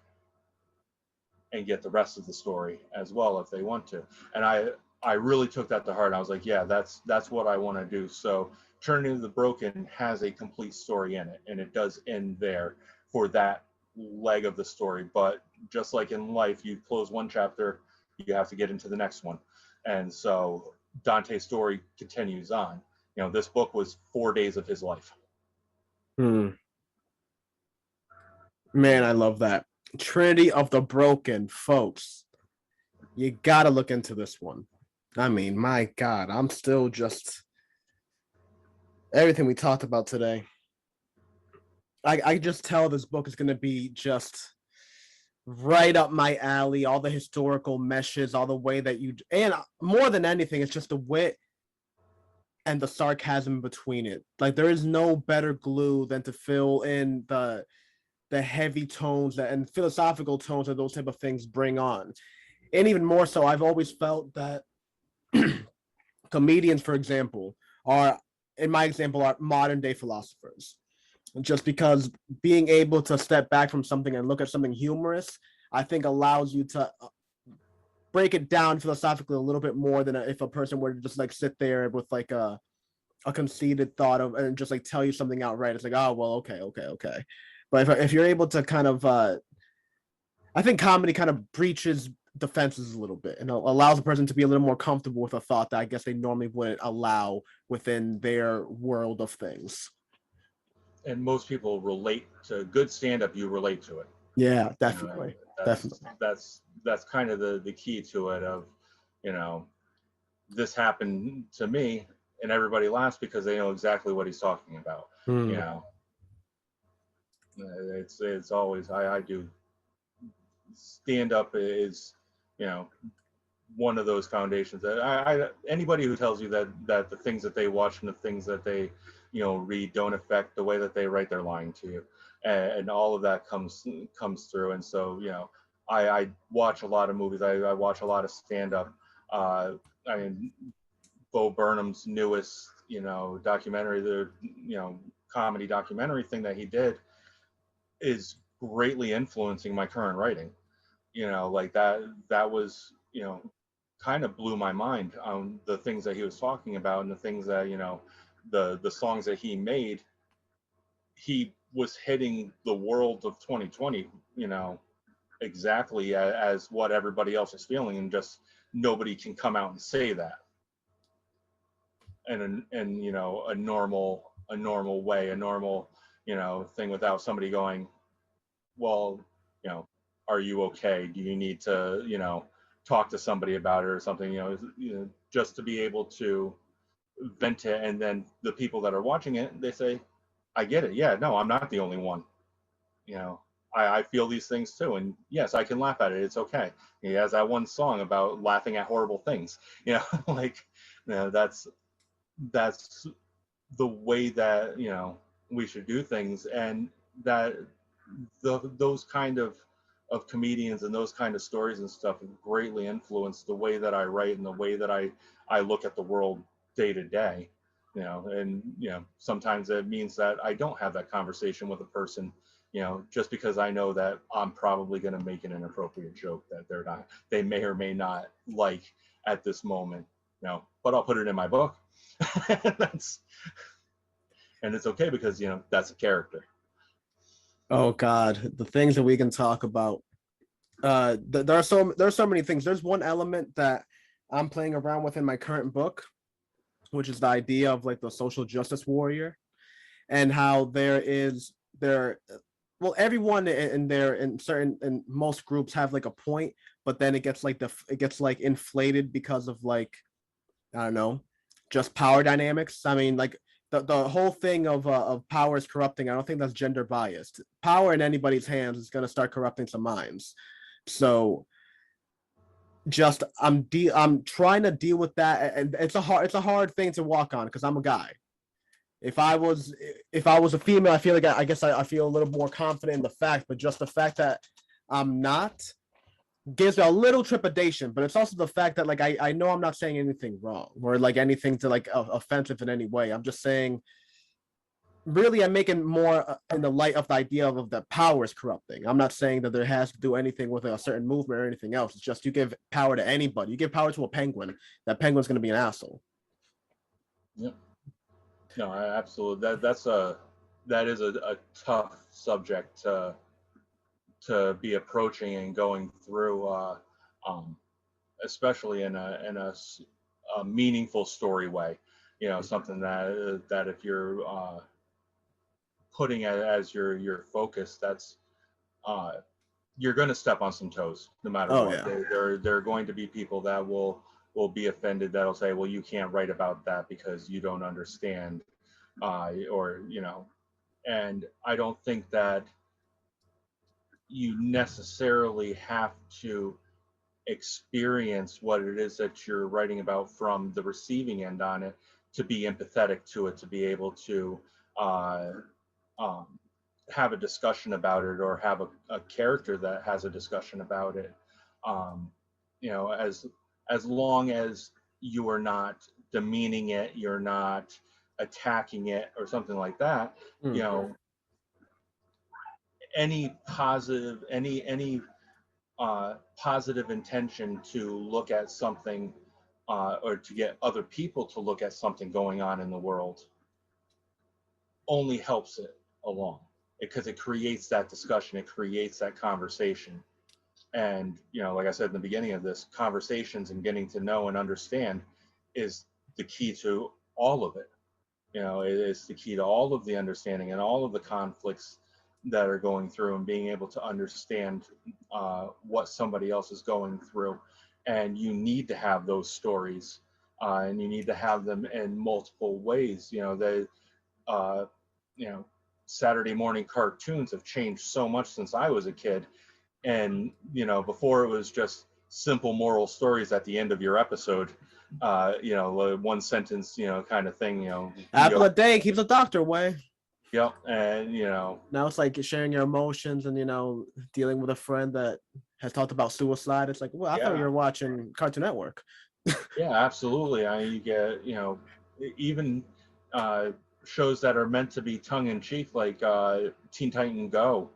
and get the rest of the story as well if they want to. And I really took that to heart. I was like, yeah, that's what I want to do. So Trinity of the Broken has a complete story in it, and it does end there for that leg of the story. But just like in life, you close one chapter, you have to get into the next one. And so Dante's story continues on. You know, this book was 4 days of his life. Man, I love that. Trinity of the Broken, folks. You gotta look into this one. I mean, my God, I'm still just everything we talked about today. I just tell this book is gonna be just right up my alley. All the historical meshes, all the way that you, and more than anything, it's just the wit and the sarcasm between it. Like, there is no better glue than to fill in the heavy tones that and philosophical tones that those type of things bring on. And even more so, I've always felt that comedians, for example, are, in my example, are modern day philosophers. Just because being able to step back from something and look at something humorous, I think allows you to break it down philosophically a little bit more than if a person were to just like sit there with like a conceited thought of and just like tell you something outright. It's like, oh well, okay. But if you're able to kind of, I think comedy kind of breaches defenses a little bit and allows a person to be a little more comfortable with a thought that I guess they normally wouldn't allow within their world of things. And most people relate to good stand-up. You relate to it. Yeah, definitely. You know, that's kind of the key to it. Of, you know, this happened to me, and everybody laughs because they know exactly what he's talking about. You know, it's always I do stand up is, you know, one of those foundations that anybody who tells you that the things that they watch and the things that they, you know, read don't affect the way that they write, they're lying to you. And all of that comes through. And so, you know, I watch a lot of movies. I watch a lot of stand up. I mean, Bo Burnham's newest, you know, documentary, the, you know, comedy documentary thing that he did is greatly influencing my current writing. You know, like that was, you know, kind of blew my mind on the things that he was talking about and the things that, you know, the songs that he made. He was hitting the world of 2020, you know, exactly as what everybody else is feeling, and just nobody can come out and say that and you know, a normal way, a normal, you know, thing, without somebody going, well, you know, are you okay? Do you need to, you know, talk to somebody about it or something? You know, just to be able to vent it, and then the people that are watching it, they say, I get it. Yeah, no, I'm not the only one. You know, I feel these things too, and yes, I can laugh at it. It's okay. He has that one song about laughing at horrible things. You know, like, you know, that's the way that, you know, we should do things. And that those kind of comedians and those kind of stories and stuff have greatly influenced the way that I write and the way that I look at the world day to day. You know, and, you know, sometimes it means that I don't have that conversation with a person, you know, just because I know that I'm probably going to make an inappropriate joke that they may or may not like at this moment, you know, but I'll put it in my book. And it's okay, because, you know, that's a character. Oh God, the things that we can talk about. There are so many things. There's one element that I'm playing around with in my current book, which is the idea of like the social justice warrior, and how well, everyone in most groups have like a point, but then it gets like inflated because of like, I don't know, just power dynamics. I mean, like the whole thing of power is corrupting. I don't think that's gender biased. Power in anybody's hands is going to start corrupting some minds. So just I'm trying to deal with that, and it's a hard thing to walk on because I'm a guy. If I was a female, I feel like I guess I feel a little more confident in the fact, but just the fact that I'm not, gives me a little trepidation, but it's also the fact that like I know I'm not saying anything wrong or like anything to like offensive in any way. I'm just saying really I'm making more in the light of the idea of the power is corrupting. I'm not saying that there has to do anything with a certain movement or anything else. It's just you give power to anybody. You give power to a penguin, that penguin's going to be an asshole. Yeah. No, absolutely. That is a tough subject to be approaching and going through, especially in a meaningful story way. You know, something that if you're putting it as your focus, that's you're going to step on some toes no matter Oh what. yeah. There are going to be people that will be offended, that'll say, well, you can't write about that because you don't understand, or you know. And I don't think that you necessarily have to experience what it is that you're writing about from the receiving end on it to be empathetic to it, to be able to uh, um, have a discussion about it, or have a character that has a discussion about it. Um, you know, as long as you are not demeaning it, you're not attacking it or something like that. You know, any positive, any positive intention to look at something, or to get other people to look at something going on in the world, only helps it along, because it creates that discussion, it creates that conversation. And you know, like I said in the beginning of this, conversations and getting to know and understand is the key to all of it. You know, it is the key to all of the understanding and all of the conflicts that are going through, and being able to understand what somebody else is going through. And you need to have those stories, and you need to have them in multiple ways. You know, uh, you know, Saturday morning cartoons have changed so much since I was a kid. And you know, before it was just simple moral stories at the end of your episode, you know, one sentence, you know, kind of thing, you know. Apple a day keeps the doctor away. Yep. And you know, Now it's like sharing your emotions and dealing with a friend that has talked about suicide. It's like, well, I thought you yeah, were watching Cartoon Network. yeah, absolutely. I mean, you get, you know, even uh shows that are meant to be tongue in cheek, like Teen Titan Go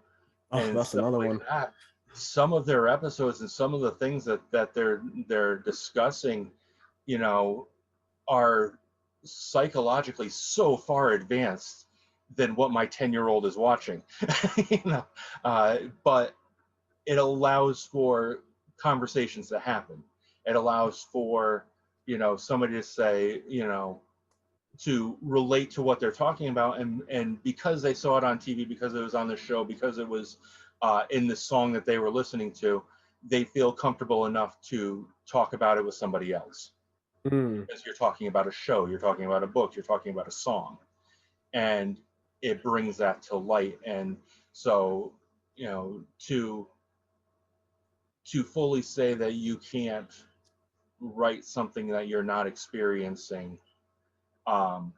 Oh, and that's stuff another like one. that. Some of their episodes and some of the things that they're discussing, you know, are psychologically so far advanced than what my 10-year-old is watching. You know, but it allows for conversations to happen. It allows for, you know, somebody to say, you know, to relate to what they're talking about, and because they saw it on TV, because it was on the show, because it was in the song that they were listening to, they feel comfortable enough to talk about it with somebody else. Mm. Because you're talking about a show, you're talking about a book, you're talking about a song, and it brings that to light. And so, you know, to fully say that you can't write something that you're not experiencing, um,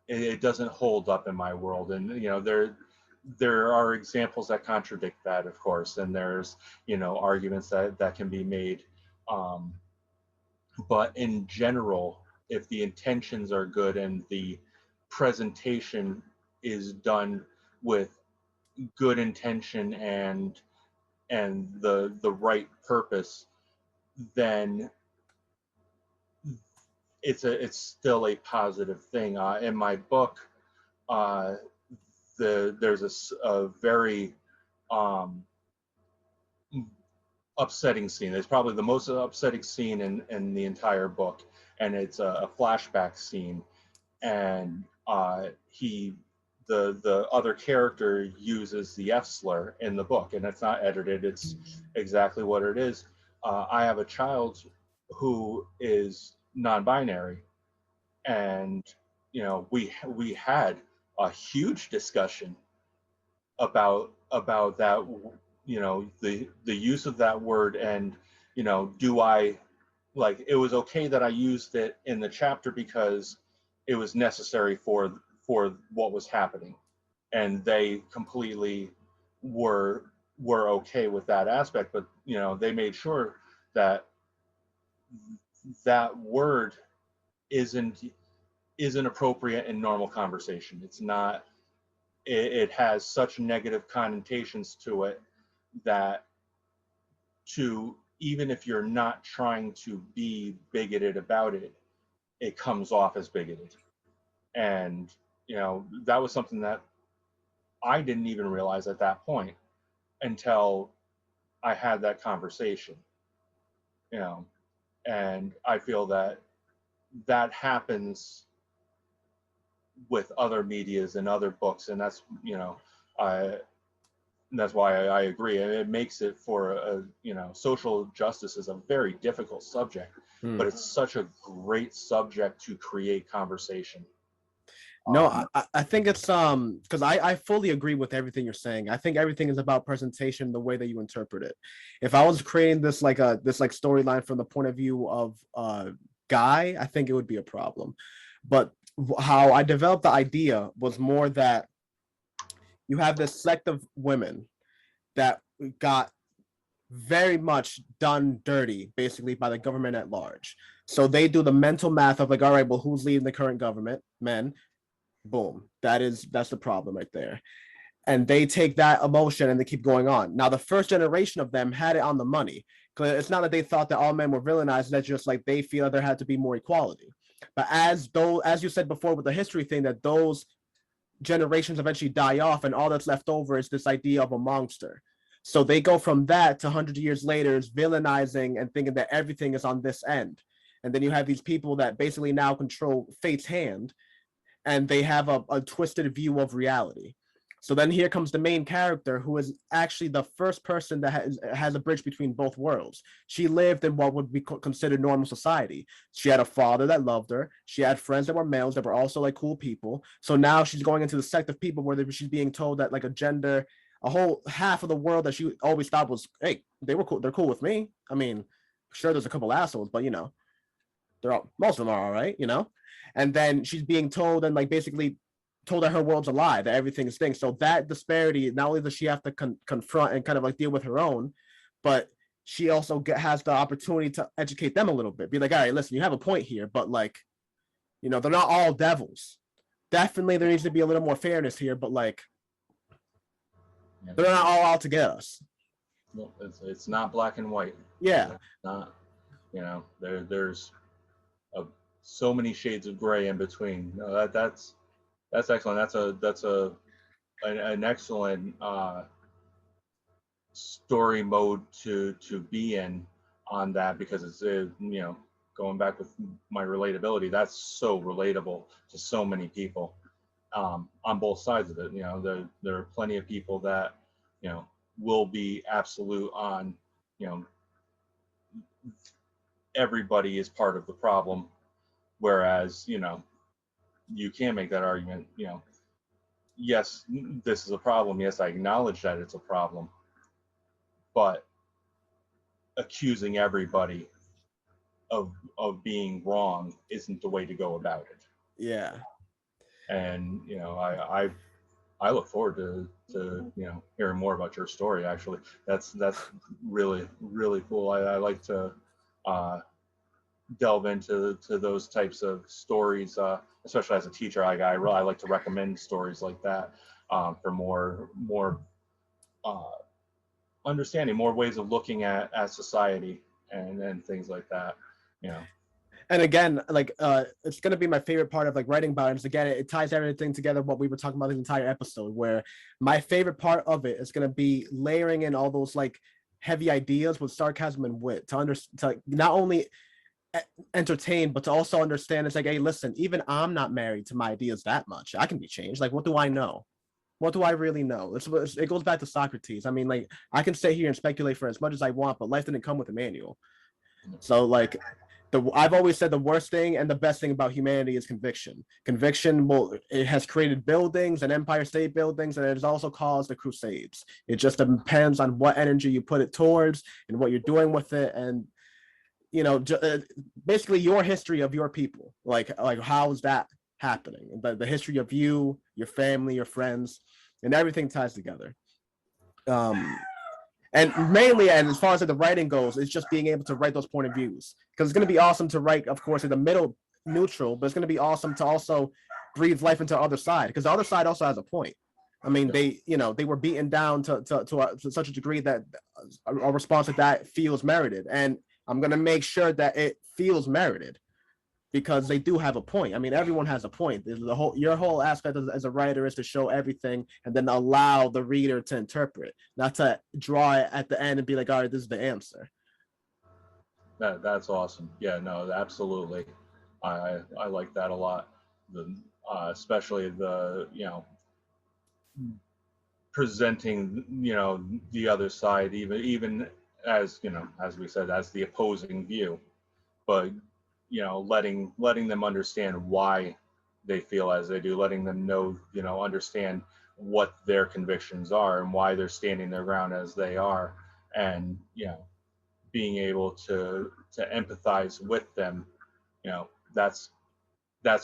it doesn't hold up in my world. And you know, there are examples that contradict that, of course, and there's, you know, arguments that can be made. Um, but in general, if the intentions are good and the presentation is done with good intention and the right purpose, then it's still a positive thing. In my book, uh, there's a very um, upsetting scene. It's probably the most upsetting scene in the entire book, and it's a flashback scene. And he the other character uses the F slur in the book, and it's not edited. It's exactly what it is. I have a child who is non-binary, and you know, we had a huge discussion about that, you know, the use of that word. And you know, do I, like, it was okay that I used it in the chapter because it was necessary for what was happening, and they completely were were okay with that aspect, but they made sure that that word isn't appropriate in normal conversation. It's not. It has such negative connotations to it that even if you're not trying to be bigoted about it, it comes off as bigoted. And that was something that I didn't even realize at that point until I had that conversation. And I feel that happens with other medias and other books, and that's that's why I agree. And it makes it for social justice is a very difficult subject, but it's such a great subject to create conversation. No, I think it's because I fully agree with everything you're saying. I think everything is about presentation, the way that you interpret it. If I was creating this storyline from the point of view of Guy, I think it would be a problem. But how I developed the idea was more that you have this sect of women that got very much done dirty basically by the government at large. So they do the mental math of like, all right, well, who's leading the current government? Men. Boom. That's the problem right there. And they take that emotion and they keep going on. Now, the first generation of them had it on the money. Because it's not that they thought that all men were villainized, that's just like they feel that there had to be more equality. But as you said before with the history thing, that those generations eventually die off and all that's left over is this idea of a monster. So they go from that to 100 years later is villainizing and thinking that everything is on this end. And then you have these people that basically now control fate's hand, and they have a twisted view of reality. So then here comes the main character, who is actually the first person that has a bridge between both worlds. She lived in what would be considered normal society. She had a father that loved her. She had friends that were males that were also like cool people. So now she's going into the sect of people where she's being told that like a whole half of the world that she always thought was, hey, they were cool. They're cool with me. I mean, sure, there's a couple assholes, but most of them are all right, And then she's being told and like basically told that her world's a lie, that everything is things. So that disparity, not only does she have to confront and kind of like deal with her own, but she also has the opportunity to educate them a little bit. Be like, all right, listen, you have a point here, but like, they're not all devils. Definitely there needs to be a little more fairness here, but like, they're not all out to get us. No, it's not black and white. Yeah. It's not, there's so many shades of gray in between. No, that's excellent. That's an excellent story mode to be in on that, because it's going back with my relatability, that's so relatable to so many people on both sides of it. There are plenty of people that will be absolute on everybody is part of the problem, whereas you can make that argument, yes, this is a problem, yes, I acknowledge that it's a problem, but accusing everybody of being wrong isn't the way to go about it. Yeah. And I look forward to hearing more about your story. Actually, that's really really cool. I like to delve into those types of stories, especially as a teacher. I like to recommend stories like that for more understanding, more ways of looking at society and things like that. And again, like it's gonna be my favorite part of like writing about it. Is again, it ties everything together. What we were talking about this entire episode, where my favorite part of it is gonna be layering in all those like heavy ideas with sarcasm and wit to not only entertain but to also understand. It's like, hey, listen, even I'm not married to my ideas that much. I can be changed. Like, what do I know? What do I really know? It goes back to Socrates. I mean, like, I can sit here and speculate for as much as I want, but life didn't come with a manual. So like, I've always said the worst thing and the best thing about humanity is conviction. Conviction it has created buildings and Empire State buildings, and it has also caused the Crusades. It just depends on what energy you put it towards and what you're doing with it, and basically your history of your people. Like how is that happening? The history of you, your family, your friends, and everything ties together. And mainly, and as far as like, the writing goes, it's just being able to write those point of views, because it's going to be awesome to write, of course, in the middle neutral, but it's going to be awesome to also breathe life into the other side, because the other side also has a point. I mean, they, you know, they were beaten down to such a degree that a response like that feels merited, and I'm going to make sure that it feels merited, because they do have a point. I mean, everyone has a point. Your whole aspect as a writer is to show everything and then allow the reader to interpret, not to draw it at the end and be like, all right, this is the answer. That's awesome. Yeah, no, absolutely. I like that a lot. Especially the, you know, presenting, you know, the other side, even as, you know, as we said, as the opposing view, but, you know, letting them understand why they feel as they do, letting them know, you know, understand what their convictions are and why they're standing their ground as they are, and, you know, being able to empathize with them, you know, that's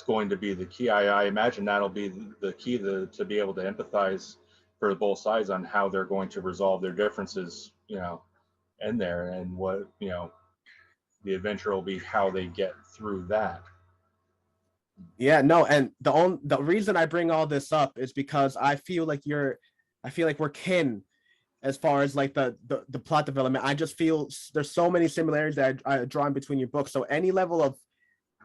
going to be the key. I imagine that'll be the key to be able to empathize for both sides on how they're going to resolve their differences, you know, in there, and what, you know, the adventure will be how they get through that. Yeah, no, and the reason I bring all this up is because I feel like we're kin as far as like the plot development. I just feel there's so many similarities that I draw in between your books. So any level of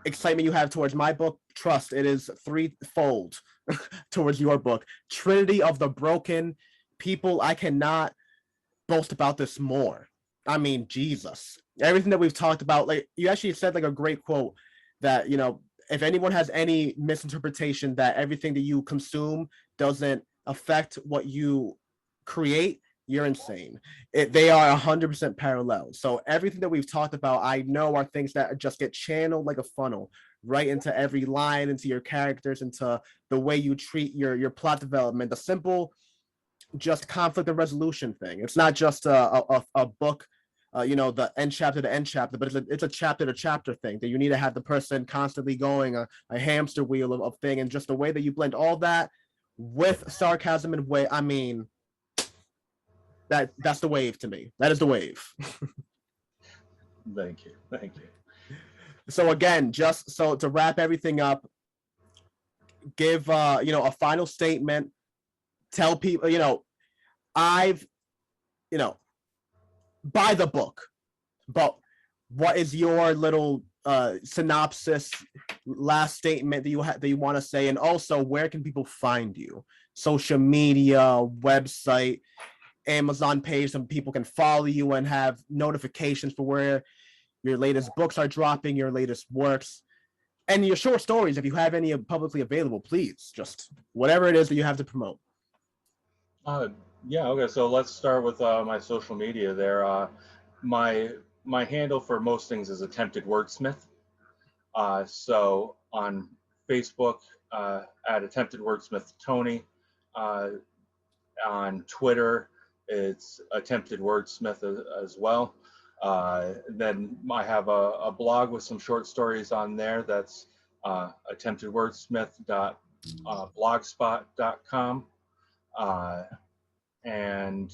excitement you have towards my book, trust it is threefold towards your book. Trinity of the Broken. People, I cannot boast about this more. I mean, Jesus. Everything that we've talked about, like you actually said like a great quote that, you know, if anyone has any misinterpretation that everything that you consume doesn't affect what you create, you're insane. They are 100% parallel. So everything that we've talked about, I know, are things that just get channeled like a funnel right into every line, into your characters, into the way you treat your plot development. The simple, just conflict and resolution thing. It's not just a book, you know, the end chapter to end chapter, but it's a chapter to chapter thing that you need to have the person constantly going a hamster wheel of thing, and just the way that you blend all that with sarcasm and way. I mean, that's the wave to me. That is the wave. Thank you. Thank you. So again, just so to wrap everything up, give you know, a final statement. Tell people, you know, I've, you know, buy the book, but what is your little synopsis, last statement that you want to say, and also where can people find you? Social media, website, Amazon page, so people can follow you and have notifications for where your latest books are dropping, your latest works, and your short stories, if you have any publicly available. Please, just whatever it is that you have to promote. Uh, yeah, okay. So let's start with my social media there. My my handle for most things is Attempted Wordsmith. So on Facebook, at Attempted Wordsmith Tony. Uh, on Twitter, it's Attempted Wordsmith as well. Then I have a blog with some short stories on there. That's attemptedwordsmith.blogspot.com. And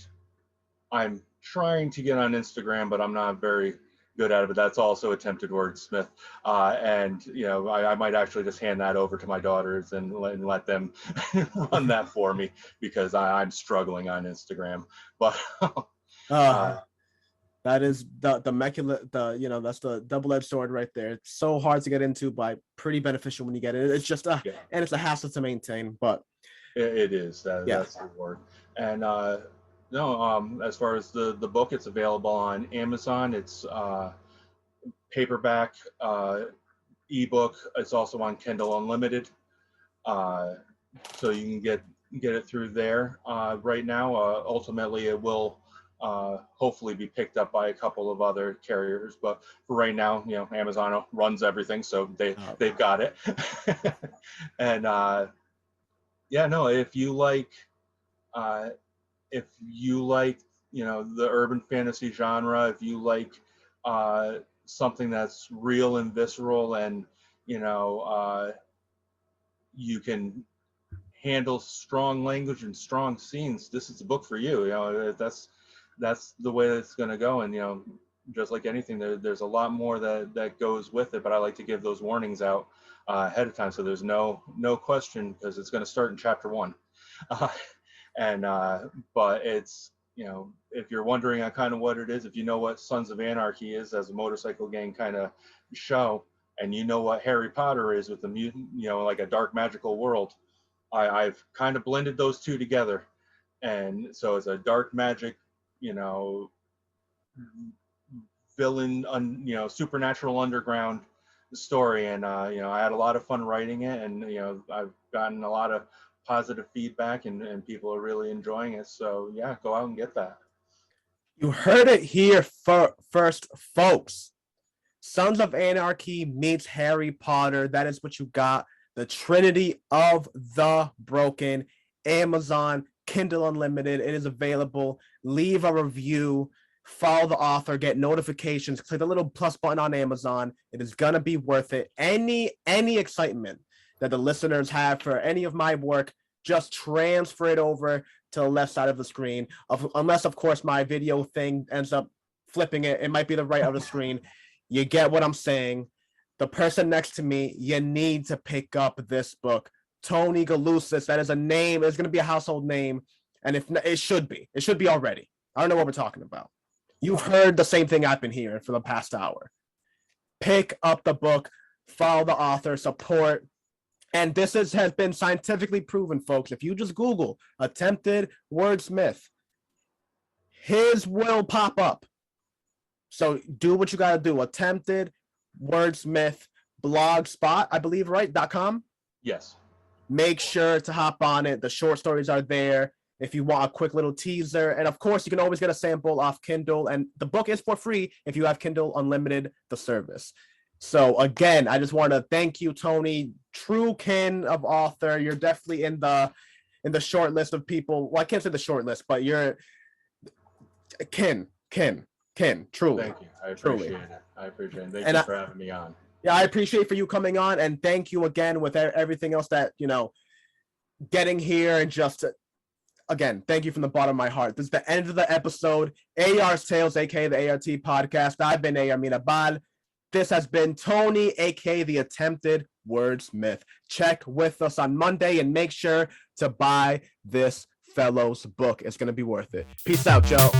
I'm trying to get on Instagram, but I'm not very good at it. But that's also Attempted Wordsmith. And you know, I might actually just hand that over to my daughters and let them run that for me, because I'm struggling on Instagram. But that is the you know, that's the double-edged sword right there. It's so hard to get into, but pretty beneficial when you get it. It's just yeah, and it's a hassle to maintain, but it is. yeah. That's the word. And no, as far as the book, it's available on Amazon. It's paperback, ebook. It's also on Kindle Unlimited, so you can get it through there right now. Ultimately, it will hopefully be picked up by a couple of other carriers, but for right now, you know, Amazon runs everything, so they've got it. And yeah, no, uh, if you like, you know, the urban fantasy genre, if you like something that's real and visceral, and you know, you can handle strong language and strong scenes, this is the book for you. You know, that's the way it's going to go. And, you know, just like anything, there's a lot more that goes with it, but I like to give those warnings out ahead of time, so there's no question, because it's going to start in chapter 1. And but it's, you know, if you're wondering on kind of what it is, if you know what Sons of Anarchy is as a motorcycle gang kind of show, and you know what Harry Potter is with the mutant, you know, like a dark magical world, I've kind of blended those two together. And so it's a dark magic, you know, villain, you know, supernatural underground story. And you know, I had a lot of fun writing it, and you know, I've gotten a lot of positive feedback, and people are really enjoying it. So yeah, go out and get that. You heard it here first, folks. Sons of Anarchy meets Harry Potter. That is what you got. The Trinity of the Broken. Amazon, Kindle Unlimited. It is available. Leave a review. Follow the author. Get notifications. Click the little plus button on Amazon. It is gonna be worth it. Any excitement that the listeners have for any of my work, just transfer it over to the left side of the screen. Unless, of course, my video thing ends up flipping it. It might be the right of the screen. You get what I'm saying. The person next to me, you need to pick up this book. Tony Galouzis, that is a name. It's going to be a household name. And if it should be already. I don't know what we're talking about. You've heard the same thing I've been hearing for the past hour. Pick up the book, follow the author, support. And this has been scientifically proven, folks. If you just Google Attempted Wordsmith, his will pop up. So do what you got to do. Attempted Wordsmith blogspot, I believe, right? .com. Yes. Make sure to hop on it. The short stories are there if you want a quick little teaser. And of course, you can always get a sample off Kindle. And the book is for free if you have Kindle Unlimited, the service. So again, I just want to thank you, Tony. True kin of author. You're definitely in the short list of people. Well, I can't say the short list, but you're kin. Truly. Thank you. I appreciate it. Thank you for having me on. Yeah, I appreciate for you coming on, and thank you again with everything else that, you know, getting here, and just again, thank you from the bottom of my heart. This is the end of the episode. AR's Tales, aka the A.R.T podcast. I've been A.R. Mirabal. This has been Tony, aka the Attempted Wordsmith. Check with us on Monday and make sure to buy this fellow's book. It's going to be worth it. Peace out, Joe.